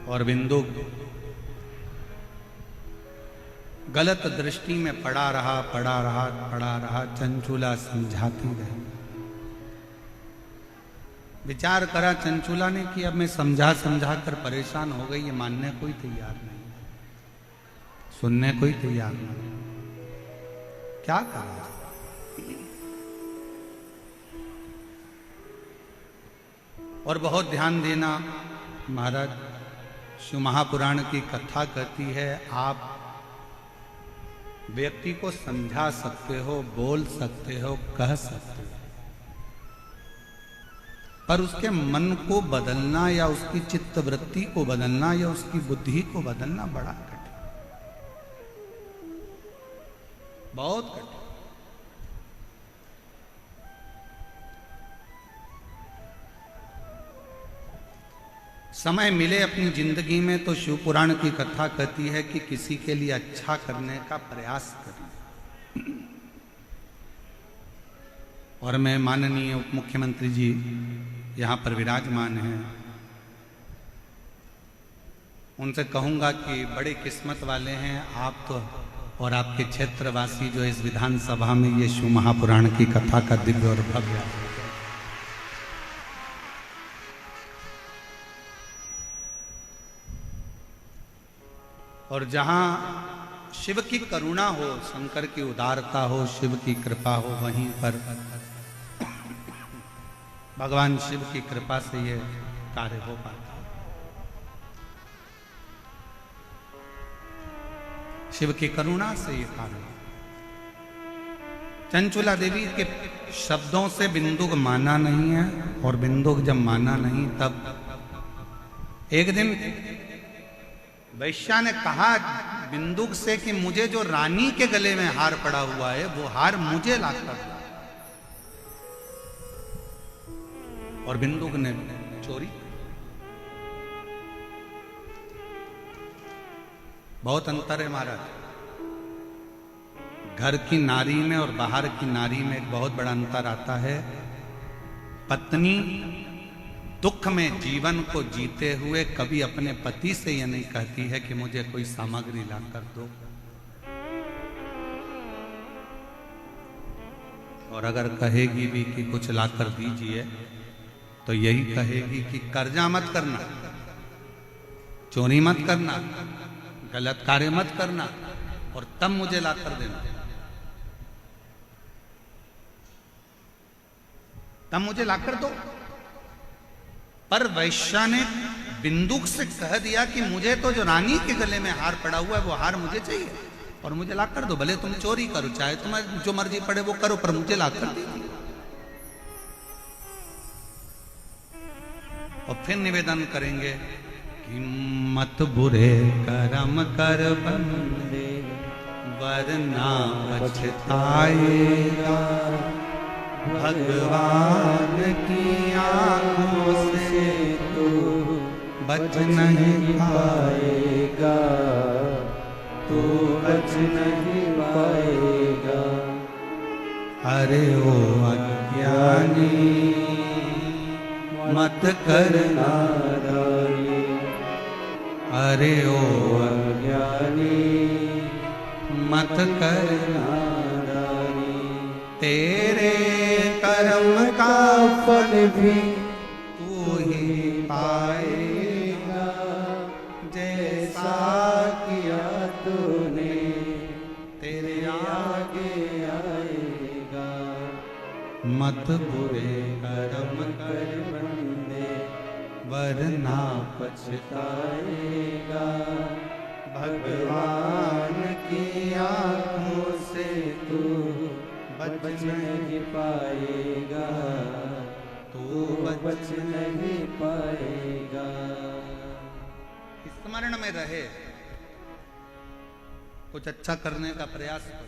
और बिंदुक गलत दृष्टि में पड़ा रहा। चंचूला समझाती रही। विचार करा चंचूला ने कि अब मैं समझा कर परेशान हो गई, ये मानने कोई तैयार नहीं, सुनने कोई तैयार नहीं, क्या करें। और बहुत ध्यान देना महाराज, शिव महापुराण की कथा कहती है आप व्यक्ति को समझा सकते हो, बोल सकते हो, कह सकते हो, पर उसके मन को बदलना या उसकी चित्त वृत्ति को बदलना या उसकी बुद्धि को बदलना बड़ा कठिन, बहुत कठिन। समय मिले अपनी जिंदगी में तो शिव पुराण की कथा कहती है कि किसी के लिए अच्छा करने का प्रयास करें। और मैं माननीय उप मुख्यमंत्री जी यहाँ पर विराजमान हैं, उनसे कहूँगा कि बड़े किस्मत वाले हैं आप तो, और आपके क्षेत्रवासी जो इस विधानसभा में ये शिव महापुराण की कथा का दिव्य और भव्य। और जहाँ शिव की करुणा हो, शंकर की उदारता हो, शिव की कृपा हो, वहीं पर भगवान शिव की कृपा से ये कार्य हो पाता। शिव की करुणा से ये कार्य। चंचूला देवी के शब्दों से बिंदुक माना नहीं है, और बिंदुक जब माना नहीं तब एक दिन वैश्या ने कहा बिंदुक से कि मुझे जो रानी के गले में हार पड़ा हुआ है वो हार मुझे लाकर दो। और बिंदुक ने चोरी। बहुत अंतर है महाराज, घर की नारी में और बाहर की नारी में एक बहुत बड़ा अंतर आता है। पत्नी दुख में जीवन को जीते हुए कभी अपने पति से यह नहीं कहती है कि मुझे कोई सामग्री ला कर दो, और अगर कहेगी भी कि कुछ ला कर दीजिए तो यही कहेगी कि कर्जा मत करना, चोरी मत करना, गलत कार्य मत करना, और तब मुझे ला कर देना, तब मुझे ला कर दो। पर वैश्या ने बिंदुक से कह दिया कि मुझे तो जो रानी के गले में हार पड़ा हुआ है वो हार मुझे चाहिए, और मुझे ला कर दो। भले तुम चोरी करो, चाहे तुम्हें जो मर्जी पड़े वो करो, पर मुझे ला कर दीजिए। और फिर निवेदन करेंगे कि मत बुरे कर्म कर बंदे, वरना पछताएगा, भगवान की आंखों से तू बच नहीं पाएगा, तू बच नहीं पाएगा। अरे ओ अज्ञानी मत करना नारायणी, अरे ओ अज्ञानी मत करना नारायणी, तेरे कर्म का फल भी तू ही पाएगा, जैसा किया तूने तेरे आगे आएगा। मत बुरे कर्म कर बंदे, वरना पछताएगा, भगवान की आंखों से तू बच नहीं पाएगा, तू बच नहीं पाएगा। स्मरण में रहे कुछ अच्छा करने का प्रयास करो,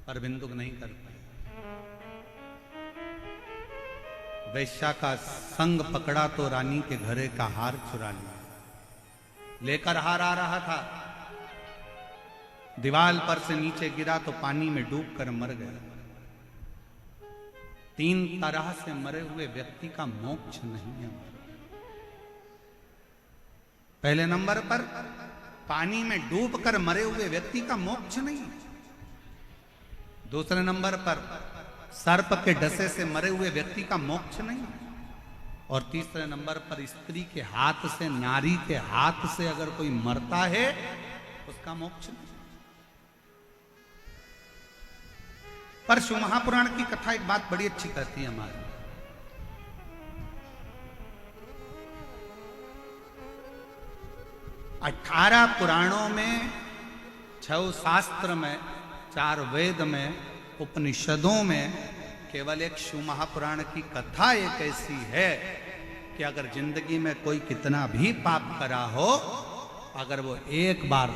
पर बिंदुक नहीं कर पाए। वैश्या का संग पकड़ा तो रानी के घरे का हार चुरा लिया। लेकर हार आ रहा था, दीवार पर से नीचे गिरा तो पानी में डूबकर मर गया। 3 तरह से मरे हुए व्यक्ति का मोक्ष नहीं है। पहले नंबर पर पानी में डूबकर मरे हुए व्यक्ति का मोक्ष नहीं। दूसरे नंबर पर सर्प के डसे से मरे हुए व्यक्ति का मोक्ष नहीं। और तीसरे नंबर पर स्त्री के हाथ से, नारी के हाथ से अगर कोई मरता है उसका मोक्ष नहीं। पर शिव महापुराण की कथा एक बात बड़ी अच्छी कहती है हमारी। 18 पुराणों में, 6 शास्त्र में, 4 वेद में, उपनिषदों में केवल एक शिव महापुराण की कथा एक ऐसी है कि अगर जिंदगी में कोई कितना भी पाप करा हो, अगर वो एक बार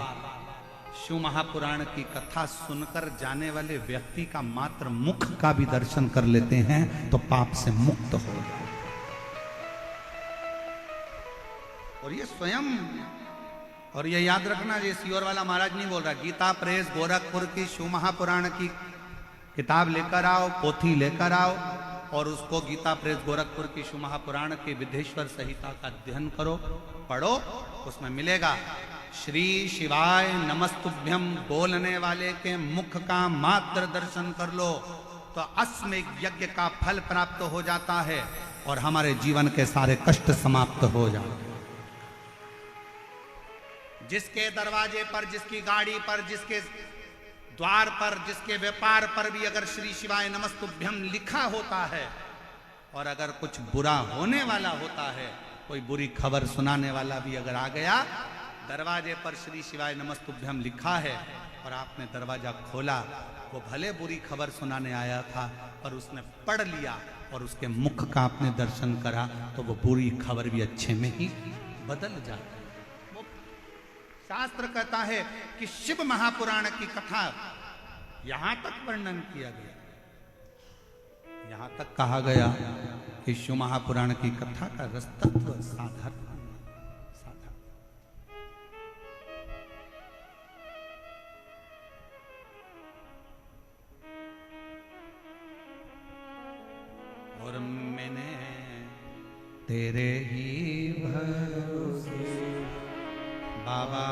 शिव महापुराण की कथा सुनकर जाने वाले व्यक्ति का मात्र मुख का भी दर्शन कर लेते हैं तो पाप से मुक्त हो जाए। और ये स्वयं, और ये याद रखना, ये सीहोर वाला महाराज नहीं बोल रहा, गीता प्रेस गोरखपुर की शिव महापुराण की किताब लेकर आओ, पोथी लेकर आओ और उसको गीता प्रेस गोरखपुर की शिव महापुराण के विधेश्वर संहिता का अध्ययन करो, पढ़ो। उसमें मिलेगा श्री शिवाय नमस्तुभ्यम बोलने वाले के मुख का मात्र दर्शन कर लो तो अश्वमेध यज्ञ का फल प्राप्त हो जाता है और हमारे जीवन के सारे कष्ट समाप्त हो जाते हैं। जिसके दरवाजे पर, जिसकी गाड़ी पर, जिसके द्वार पर, जिसके व्यापार पर भी अगर श्री शिवाय नमस्तुभ्यम लिखा होता है और अगर कुछ बुरा होने वाला होता है, कोई बुरी खबर सुनाने वाला भी अगर आ गया, दरवाजे पर श्री शिवाय नमस्तुभ्यम लिखा है और आपने दरवाजा खोला, वो भले बुरी खबर सुनाने आया था पर उसने पढ़ लिया और उसके मुख का आपने दर्शन करा तो वो बुरी खबर भी अच्छे में ही बदल जाती है। शास्त्र कहता है कि शिव महापुराण की कथा यहां तक वर्णन किया गया, यहां तक कहा गया कि शिव महापुराण की कथा का रस तत्व साधारण और मैंने तेरे ही भरोसे बाबा,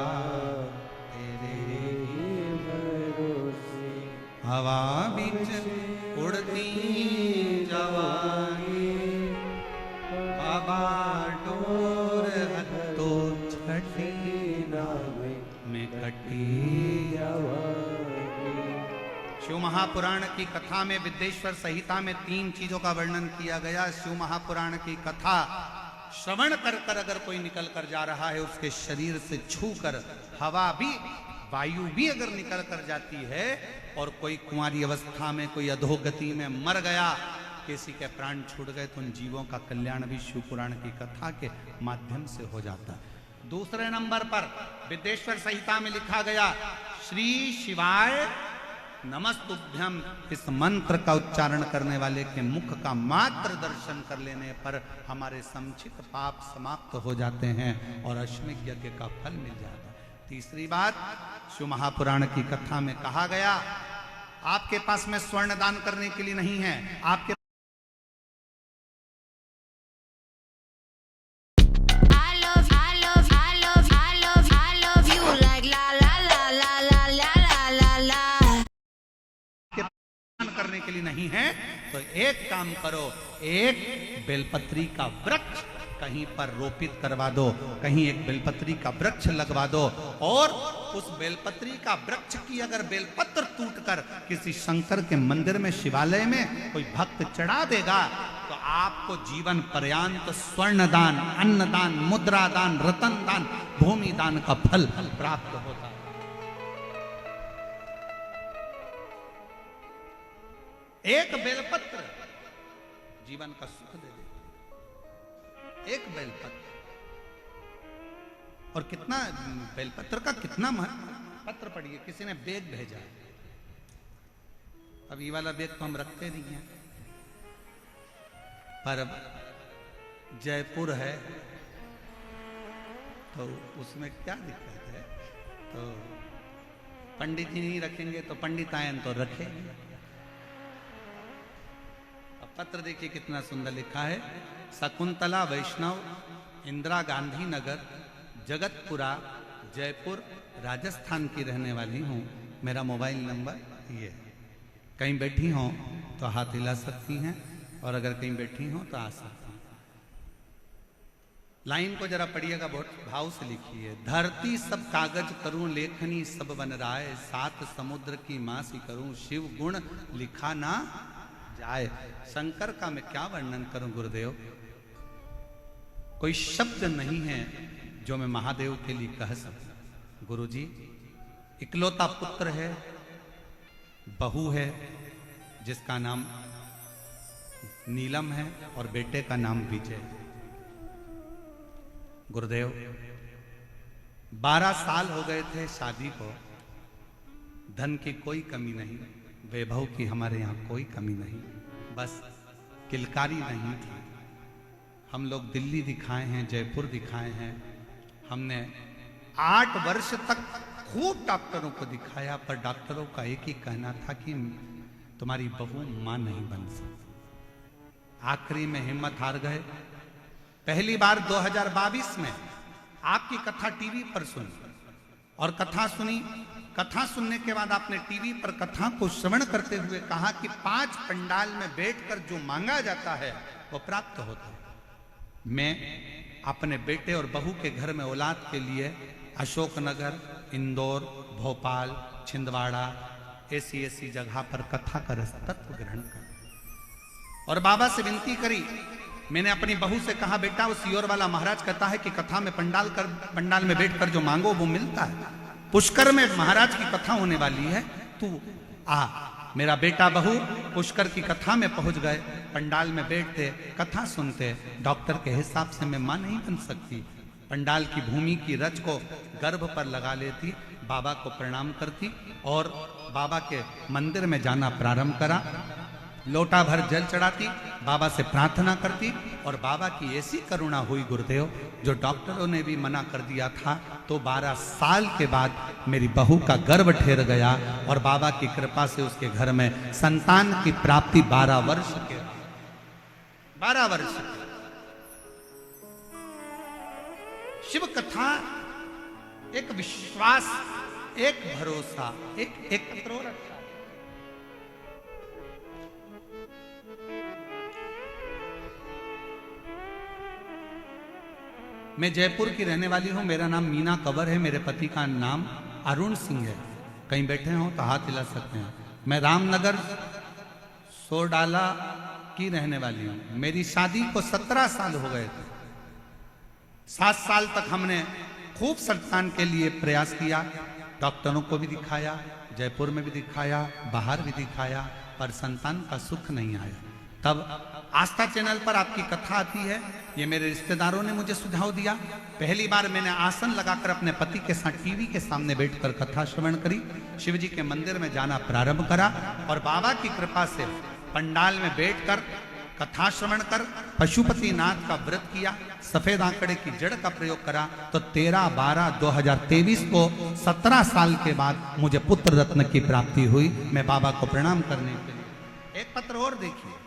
तेरे ही भरोसे हवा बीच उड़ती जवानी बाबा, डोर हत्तो छठी नावे में कटी शिव महापुराण की कथा में, विद्येश्वर संहिता में 3 चीजों का वर्णन किया गया। शिव महापुराण की कथा श्रवण कर कर अगर कोई निकल कर जा रहा है, उसके शरीर से छू कर हवा भी, वायु भी अगर निकल कर जाती है और कोई कुंवारी अवस्था में, कोई अधोगति में मर गया, किसी के प्राण छूट गए, तो उन जीवों का कल्याण भी शिव पुराण की कथा के माध्यम से हो जाता है। दूसरे नंबर पर विद्येश्वर संहिता में लिखा गया श्री शिवाय नमस्तुभ्यम, इस मंत्र का उच्चारण करने वाले के मुख का मात्र दर्शन कर लेने पर हमारे संचित पाप समाप्त हो जाते हैं और अश्वमेध यज्ञ का फल मिल जाता है। तीसरी बात, शिव महापुराण की कथा में कहा गया आपके पास में स्वर्ण दान करने के लिए नहीं है, आपके करने के लिए नहीं है, तो एक काम करो, एक बेलपत्री का वृक्ष कहीं पर रोपित करवा दो, कहीं एक बेलपत्री का वृक्ष लगवा दो और उस बेलपत्री का वृक्ष की अगर बेलपत्र टूटकर किसी शंकर के मंदिर में, शिवालय में कोई भक्त चढ़ा देगा तो आपको जीवन पर्यंत स्वर्ण दान, अन्न दान, मुद्रा दान, रतन दान, भूमि दान का फल प्राप्त होता है। एक बेलपत्र जीवन का सुख दे दे, एक बेलपत्र। और कितना बेलपत्र का कितना महत्व, पत्र पढ़िए, किसी ने बैग भेजा है। अब ये वाला बैग तो हम रखते नहीं हैं, पर अब जयपुर है तो उसमें क्या दिक्कत है। तो पंडित जी नहीं रखेंगे तो पंडितायन तो रखेंगे। अब पत्र देखिए कितना सुंदर लिखा है। शकुंतला वैष्णव, इंदिरा गांधी नगर, जगतपुरा, जयपुर, राजस्थान की रहने वाली हूँ। मेरा मोबाइल नंबर ये है। कहीं बैठी हों तो हाथ हिला सकती हैं, और अगर कहीं बैठी हों तो आ सकती हैं। लाइन को जरा पढ़िएगा, बहुत भाव से लिखी है। धरती सब कागज करूं लेखनी सब बन राय, सात समुद्र की मासी करूं शिव गुण लिखा ना जाए। शंकर का मैं क्या वर्णन करूं गुरुदेव, कोई शब्द नहीं है जो मैं महादेव के लिए कह सकूं। गुरुजी इकलौता पुत्र है, बहू है जिसका नाम नीलम है, और बेटे का नाम विजय। गुरुदेव 12 साल हो गए थे शादी को, धन की कोई कमी नहीं, वैभव की हमारे यहाँ कोई कमी नहीं, बस किलकारी नहीं थी। हम लोग दिल्ली दिखाए हैं, जयपुर दिखाए हैं, हमने 8 वर्ष तक खूब डॉक्टरों को दिखाया, पर डॉक्टरों का एक ही कहना था कि तुम्हारी बहू मां नहीं बन सकती। आखिरी में हिम्मत हार गए। पहली बार 2022 में आपकी कथा टीवी पर सुनी, और कथा सुनी। कथा सुनने के बाद आपने टीवी पर कथा को श्रवण करते हुए कहा कि 5 पंडाल में बैठकर जो मांगा जाता है वो प्राप्त होता है। मैं अपने बेटे और बहू के घर में औलाद के लिए अशोकनगर, इंदौर, भोपाल, छिंदवाड़ा ऐसी जगह पर कथा का रसतत्व ग्रहण कर, और बाबा से विनती करी। मैंने अपनी बहू से कहा, बेटा वो सियोर वाला महाराज कहता है कि कथा में पंडाल में बैठकर जो मांगो वो मिलता है। पुष्कर में महाराज की कथा होने वाली है, तू आ। मेरा बेटा बहू पुष्कर की कथा में पहुंच गए। पंडाल में बैठते, कथा सुनते। डॉक्टर के हिसाब से मैं मां नहीं बन सकती। पंडाल की भूमि की रज को गर्भ पर लगा लेती, बाबा को प्रणाम करती, और बाबा के मंदिर में जाना प्रारंभ करा। लोटा भर जल चढ़ाती, बाबा से प्रार्थना करती, और बाबा की ऐसी करुणा हुई गुरुदेव, जो डॉक्टरों ने भी मना कर दिया था, तो 12 साल के बाद मेरी बहू का गर्भ ठहर गया, और बाबा की कृपा से उसके घर में संतान की प्राप्ति 12 वर्ष के 12 वर्ष के। शिव कथा एक विश्वास, एक भरोसा, एक पत्र और अच्छा। मैं जयपुर की रहने वाली हूं। मेरा नाम मीना कंवर है। मेरे पति का नाम अरुण सिंह है। कहीं बैठे हो तो हाथ हिला सकते हैं। मैं रामनगर सोडाला की रहने वाली हूं। मेरी शादी को 17 साल हो गए थे। 7 साल तक हमने खूब संतान के लिए प्रयास किया। डॉक्टरों को भी दिखाया, जयपुर में भी दिखाया, बाहर भी दिखाया, पर संतान का सुख नहीं आया। तब आस्था चैनल पर आपकी कथा आती है। ये मेरे रिश्तेदारों ने मुझे सुझाव दिया। पहली बार मैंने आसन लगाकर अपने पति के साथ टीवी के सामने बैठकर कथा श्रवण करी। शिव जी के मंदिर में जाना प्रारंभ करा, और बाबा की कृपा से पंडाल में बैठकर कथा श्रवण कर पशुपति नाथ का व्रत किया। सफेद आंकड़े की जड़ का प्रयोग करा, तो 13/12/2023 को 17 साल के बाद मुझे पुत्र रत्न की प्राप्ति हुई। मैं बाबा को प्रणाम करने के लिए। एक पत्र और देखिए।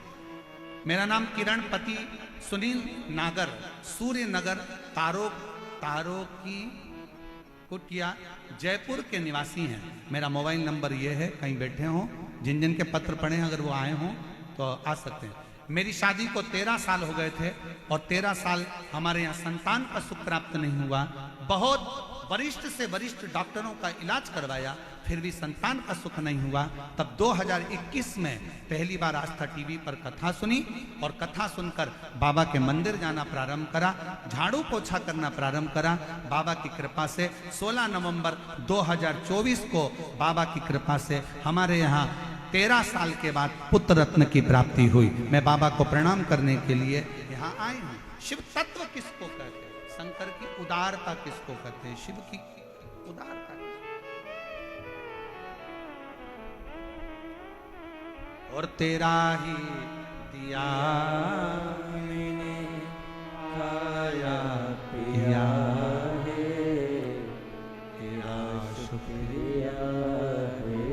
मेरा नाम किरण, पति सुनील नागर, सूर्य नगर, तारो की कुटिया, जयपुर के निवासी हैं। मेरा मोबाइल नंबर ये है, कहीं बैठे हों, जिन जिन के पत्र पढ़े अगर वो आए हों तो आ सकते हैं। मेरी शादी को 13 साल हो गए थे, और 13 साल हमारे यहाँ संतान का सुख प्राप्त नहीं हुआ। बहुत वरिष्ठ से वरिष्ठ डॉक्टरों का इलाज करवाया, फिर भी संतान का सुख नहीं हुआ। तब 2021 में पहली बार आस्था टीवी पर कथा सुनी, और कथा सुनकर बाबा के मंदिर जाना प्रारंभ करा, झाड़ू पोछा करना प्रारंभ करा। बाबा की कृपा से 16 नवंबर 2024 को बाबा की कृपा से हमारे यहाँ 13 साल के बाद पुत्र रत्न की प्राप्ति हुई। मैं बाबा को प्रणाम करने के लिए यहाँ आए हूँ। शिव तत्व किसको कहते हैं? शंकर की उदारता किसको कहते हैं? शिव की उदारता। और तेरा ही दिया मैंने खाया पिया है, तेरा शुक्रिया है,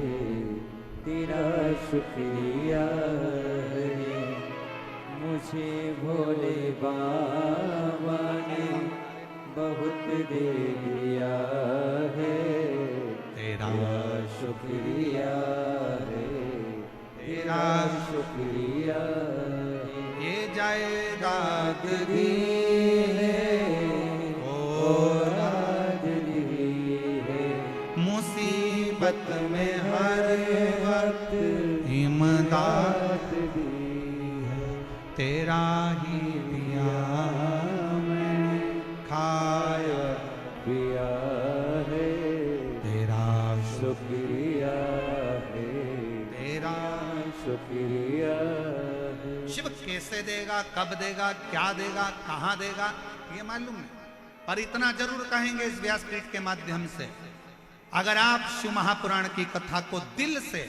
तेरा शुक्रिया है। मुझे भोले बाबा ने बहुत दे दिया है, तेरा शुक्रिया है, तेरा शुक्रिया है। ये जायदाद दी है और राज दी है, मुसीबत में हर वक्त इमदाद दी है। तेरा ही दिया मैंने खाया पिया है, तेरा शुक्रिया है, तेरा शुक्रिया है। शिव कैसे देगा, कब देगा, क्या देगा, कहां देगा, ये मालूम नहीं, पर इतना जरूर कहेंगे इस व्यासपीठ के माध्यम से, अगर आप शिव महापुराण की कथा को दिल से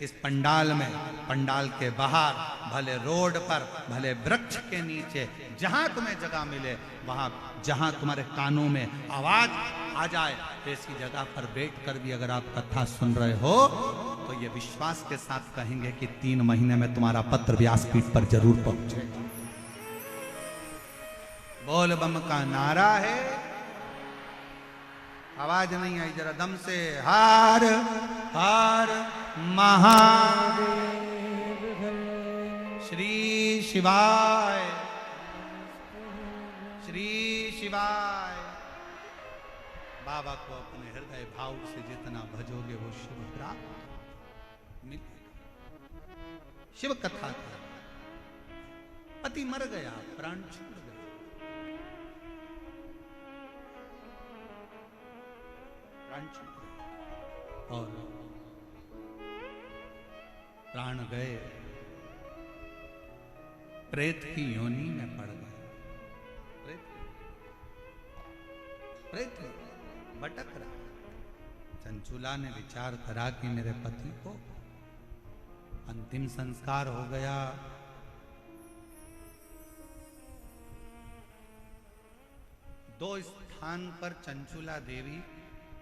इस पंडाल में, पंडाल के बाहर, भले रोड पर, भले वृक्ष के नीचे, जहां तुम्हें जगह मिले, वहां जहां तुम्हारे कानों में आवाज आ जाए, ऐसी जगह पर बैठकर भी अगर आप कथा सुन रहे हो तो ये विश्वास के साथ कहेंगे कि 3 महीने में तुम्हारा पत्र व्यासपीठ पर जरूर पहुंचे। बोल बम का नारा है, आवाज नहीं आई, जरा दम से, हर हर महादेव, श्री शिवाय, श्री शिवाय। बाबा को अपने हृदय भाव से जितना भजोगे वो शुभ प्राप्त मिलेगा। शिव कथा का पति मर गया, प्राण छूट गया, प्राण छूट गया और प्राण गए, प्रेत की योनि में पड़ गए। प्रेत भटक रहा। चंचुला ने विचार करा कि मेरे पति को अंतिम संस्कार हो गया, दो स्थान पर चंचुला देवी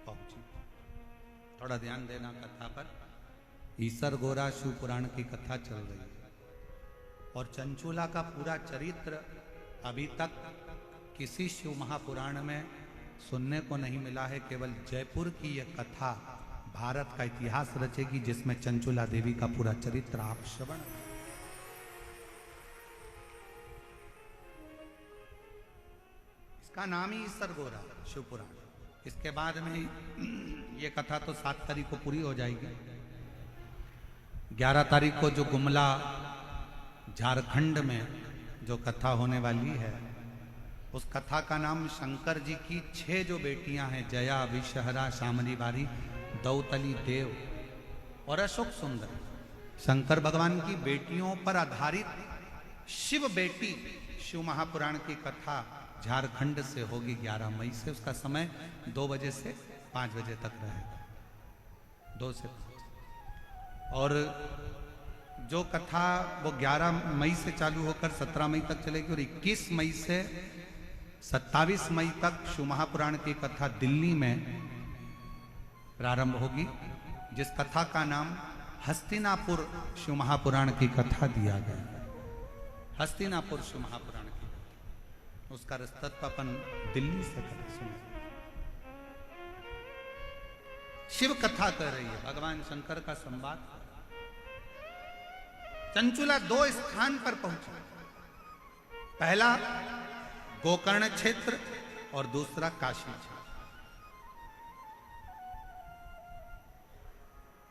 पहुंची। थोड़ा ध्यान देना कथा पर, ईसर गोरा शिव पुराण की कथा चल रही है और चंचुला का पूरा चरित्र अभी तक किसी शिव महापुराण में सुनने को नहीं मिला है। केवल जयपुर की यह कथा भारत का इतिहास रचेगी जिसमें चंचुला देवी का पूरा चरित्र आप श्रवण। इसका नाम ही ईसर गोरा शिव पुराण। इसके बाद में ये कथा तो 7 तारीख को पूरी हो जाएगी। 11 तारीख को जो गुमला झारखंड में जो कथा होने वाली है, उस कथा का नाम शंकर जी की 6 जो बेटियां हैं, जया, विषहरा, शामली बारी, दौतली देव और अशोक सुंदर, शंकर भगवान की बेटियों पर आधारित शिव बेटी शिव महापुराण की कथा झारखंड से होगी 11 मई से। उसका समय 2 बजे से 5 बजे तक रहेगा, 2 से 5। और जो कथा वो 11 मई से चालू होकर 17 मई तक चलेगी और 21 मई से 27 मई तक शिव महापुराण की कथा दिल्ली में प्रारंभ होगी, जिस कथा का नाम हस्तिनापुर शिव महापुराण की कथा दिया गया। हस्तिनापुर शिव महापुराण की कथा, उसका रस्तत्व अपन दिल्ली से कर सुने। शिव कथा कर रही है, भगवान शंकर का संवाद। चंचुला 2 स्थान पर पहुंचा, पहला गोकर्ण क्षेत्र और दूसरा काशी क्षेत्र।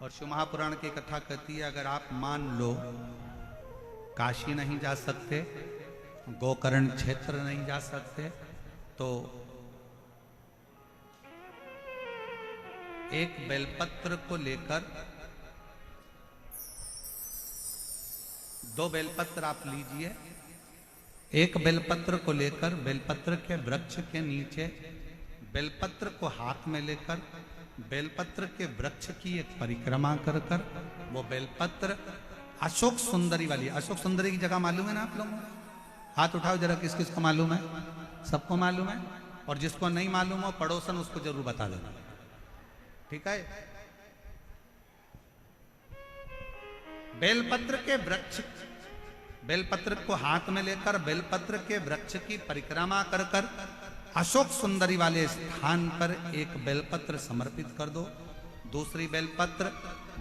और शिव महापुराण की कथा कहती है, अगर आप मान लो काशी नहीं जा सकते, गोकर्ण क्षेत्र नहीं जा सकते, तो एक बेलपत्र को लेकर 2 बेलपत्र आप लीजिए। एक बेलपत्र को लेकर बेलपत्र के वृक्ष के नीचे बेलपत्र को हाथ में लेकर बेलपत्र के वृक्ष की एक परिक्रमा कर कर वो बेलपत्र अशोक सुंदरी वाली, अशोक सुंदरी की जगह मालूम है ना आप लोगों को? हाथ उठाओ जरा, किस किस को मालूम है? सबको मालूम है? और जिसको नहीं मालूम हो पड़ोसन उसको जरूर बता देना, ठीक है? बेलपत्र के वृक्ष, बेलपत्र को हाथ में लेकर बेलपत्र के वृक्ष की परिक्रमा कर कर अशोक सुंदरी वाले स्थान पर एक बेलपत्र समर्पित कर दो। दूसरी बेलपत्र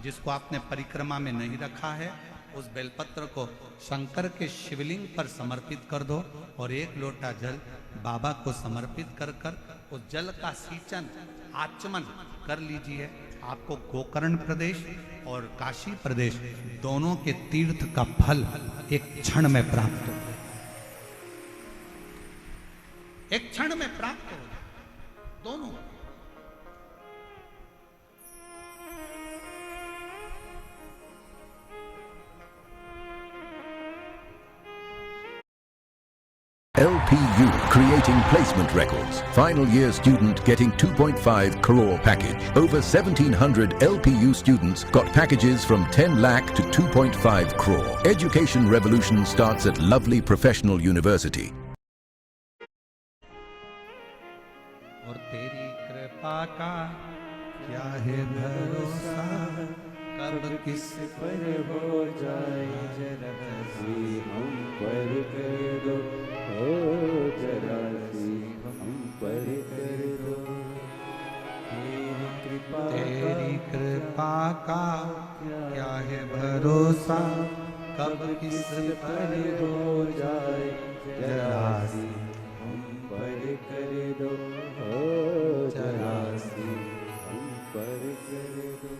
जिसको आपने परिक्रमा में नहीं रखा है, उस बेलपत्र को शंकर के शिवलिंग पर समर्पित कर दो और एक लोटा जल बाबा को समर्पित कर कर उस जल का सींचन आचमन कर लीजिए। आपको गोकर्ण प्रदेश और काशी प्रदेश दोनों के तीर्थ का फल एक क्षण में प्राप्त हो, एक क्षण में प्राप्त हो दोनों। LPU creating placement records. Final year student getting 2.5 crore package. Over 1700 LPU students got packages from 10 lakh to 2.5 crore. Education revolution starts at Lovely Professional University. और तेरी कृपा का क्या है भरोसा, कब किस पर हो जाए जरा सी हम पर कर दो, ओ जरा सी हम पर कर दो। तेरी कृपा का क्या है भरोसा, कब किस पर हो जाए जरा सी हम पर कर दो, ओ जरा सी हम पर कर दो।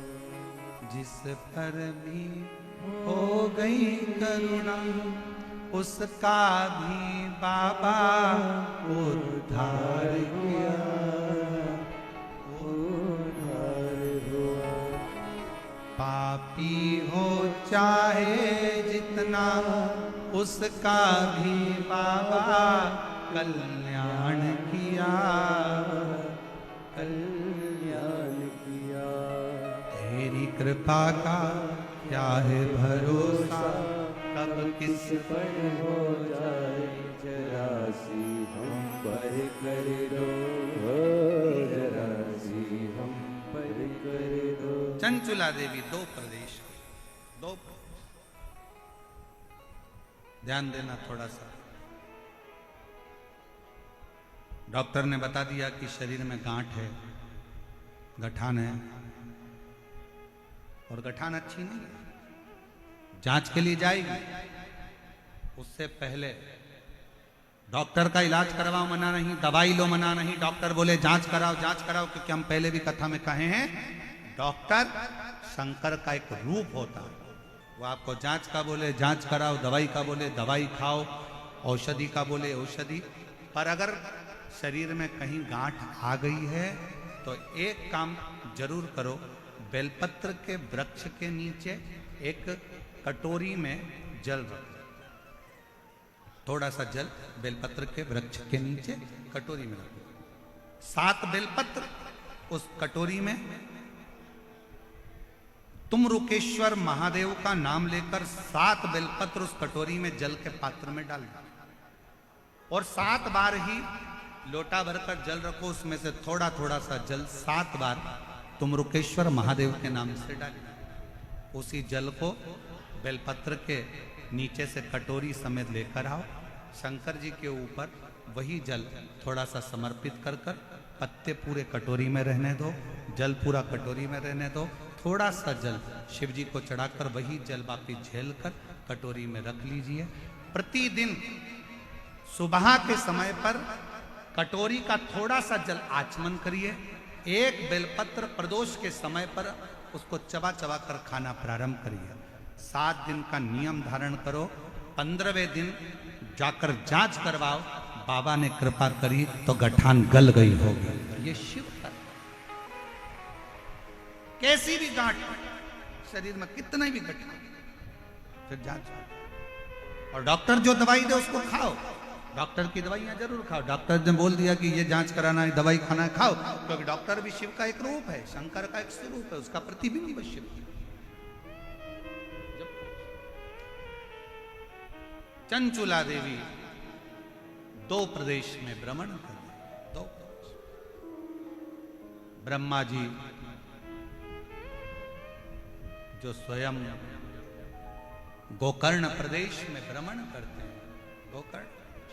जिस पर भी हो गई करुणा, उसका भी बाबा उद्धार किया, उद्धार हुआ। पापी हो चाहे जितना, उसका भी बाबा कल्याण किया, कल्याण किया। तेरी कृपा का क्या है भरोसा, कब किस पर हो जाए जरा सी हम पर कर दो, हो जरा सी हम पर कर दो। चंचुला देवी दो प्रदेश, दो ध्यान देना थोड़ा सा। डॉक्टर ने बता दिया कि शरीर में गांठ है, गठान है, और गठान अच्छी नहीं है, जांच के लिए जाएगी। उससे पहले डॉक्टर का इलाज करवाओ मना नहीं, दवाई लो मना नहीं, डॉक्टर बोले जांच कराओ जांच कराओ, क्योंकि हम पहले भी कथा में कहे हैं डॉक्टर शंकर का एक रूप होता है। वो आपको जांच का बोले जांच कराओ, दवाई का बोले दवाई खाओ, औषधि का बोले औषधि। पर अगर शरीर में कहीं गांठ आ गई है तो एक काम जरूर करो, बेलपत्र के वृक्ष के नीचे एक कटोरी में जल रखो, थोड़ा सा जल बेलपत्र के वृक्ष के नीचे कटोरी में रखो। 7 बेलपत्र उस कटोरी में, तुम रुकेश्वर महादेव का नाम लेकर 7 बेलपत्र उस कटोरी में जल के पात्र में डाल दो, और 7 बार ही लोटा भरकर जल रखो, उसमें से थोड़ा थोड़ा सा जल 7 बार तुम रुकेश्वर महादेव के नाम से डालो। उसी जल को बेलपत्र के नीचे से कटोरी समेत लेकर आओ, शंकर जी के ऊपर वही जल थोड़ा सा समर्पित कर कर, पत्ते पूरे कटोरी में रहने दो, जल पूरा कटोरी में रहने दो, थोड़ा सा जल शिव जी को चढ़ाकर वही जल वापिस झेल कर कटोरी में रख लीजिए। प्रतिदिन सुबह के समय पर कटोरी का थोड़ा सा जल आचमन करिए। एक बेलपत्र प्रदोष के समय पर उसको चबा चबा कर खाना प्रारंभ करिए। 7 दिन का नियम धारण करो, 15वें दिन जाकर जांच करवाओ, बाबा ने कृपा करी तो गठान गल गई होगी। ये शिव का, कैसी भी गांठ शरीर में, कितने भी गठान, फिर जांच। और डॉक्टर जो दवाई दे उसको खाओ, डॉक्टर की दवाइयां जरूर खाओ। डॉक्टर ने बोल दिया कि ये जांच कराना है, दवाई खाना है, खाओ, क्योंकि डॉक्टर भी शिव का एक रूप है, शंकर का एक स्वरूप है, उसका प्रतिबिंब है शिव। चंचुला देवी 2 प्रदेश में भ्रमण कर रहे, 2 प्रदेश। ब्रह्मा जी जो स्वयं गोकर्ण प्रदेश में भ्रमण करते हैं, गोकर्ण प्रदेश,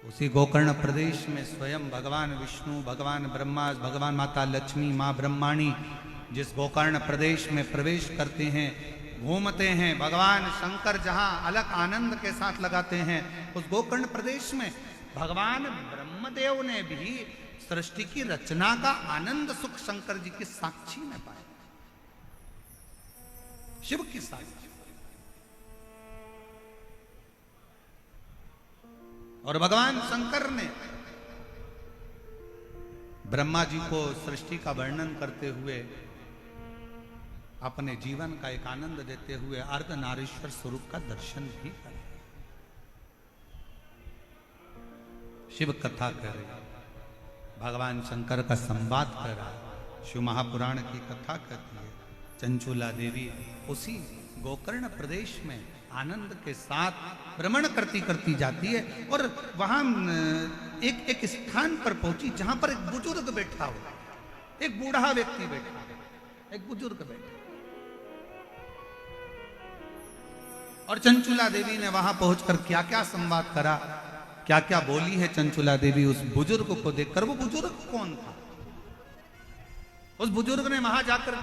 उसी गोकर्ण प्रदेश में स्वयं भगवान विष्णु, भगवान ब्रह्मा, भगवान माता लक्ष्मी, मां ब्रह्माणी जिस गोकर्ण प्रदेश में प्रवेश करते हैं, घूमते हैं, भगवान शंकर जहां अलग आनंद के साथ लगाते हैं, उस गोकर्ण प्रदेश में भगवान ब्रह्मदेव ने भी सृष्टि की रचना का आनंद सुख शंकर जी की साक्षी में पाया, शिव की साक्षी। और भगवान शंकर ने ब्रह्मा जी को सृष्टि का वर्णन करते हुए, अपने जीवन का एक आनंद देते हुए अर्धनारीश्वर स्वरूप का दर्शन भी करा, शिव कथा करे, भगवान शंकर का संवाद करा, शिव महापुराण की कथा करती है। चंचुला देवी उसी गोकर्ण प्रदेश में आनंद के साथ भ्रमण करती करती जाती है और वहां एक स्थान पर पहुंची जहां पर एक बुजुर्ग बैठा हो, एक बूढ़ा व्यक्ति बैठा, एक बुजुर्ग बैठा। और चंचुला देवी ने वहां पहुंचकर क्या क्या संवाद करा, क्या क्या बोली है चंचुला देवी उस बुजुर्ग को देखकर। वो बुजुर्ग कौन था? उस बुजुर्ग ने वहां जाकर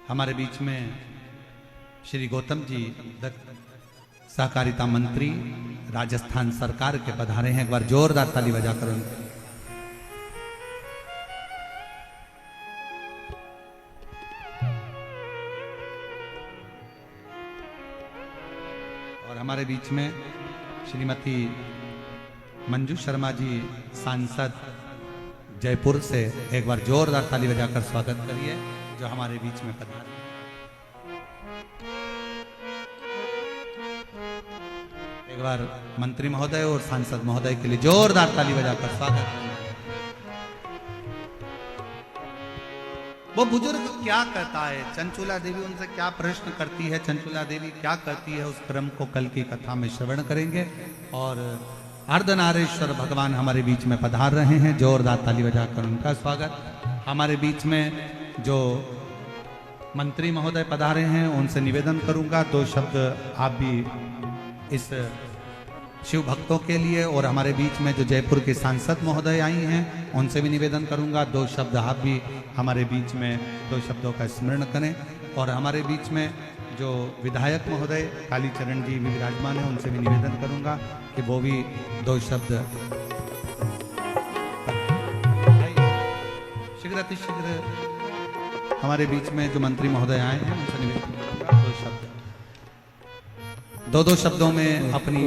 हमारे बीच में श्री गौतम जी सहकारिता मंत्री राजस्थान सरकार के पधारे हैं, एक बार जोरदार ताली बजाकर उनके। और हमारे बीच में श्रीमती मंजू शर्मा जी सांसद जयपुर से, एक बार जोरदार ताली बजाकर स्वागत करिए जो हमारे बीच में पधारे। एक बार मंत्री महोदय और सांसद महोदय के लिए जोरदार ताली बजाकर स्वागत करिए। वो बुजुर्ग क्या कहता है, चंचुला देवी उनसे क्या प्रश्न करती है, चंचुला देवी क्या कहती है, उस क्रम को कल की कथा में श्रवण करेंगे। और अर्धनारीश्वर भगवान हमारे बीच में पधार रहे हैं, जोरदार ताली बजाकर उनका स्वागत। हमारे बीच में जो मंत्री महोदय पधारे हैं उनसे निवेदन करूंगा 2 शब्द आप भी इस शिव भक्तों के लिए, और हमारे बीच में जो जयपुर के सांसद महोदय आई हैं उनसे भी निवेदन करूंगा 2 शब्द आप भी हमारे बीच में 2 शब्दों का स्मरण करें। और हमारे बीच में जो विधायक महोदय कालीचरण जी भी विराजमान हैं उनसे भी निवेदन करूंगा कि वो भी 2 शब्द शीघ्र अतिशीघ्र हमारे बीच में जो मंत्री महोदय आए हैं उनसे निवेदन करूंगा 2 शब्द, 2 शब्दों में अपनी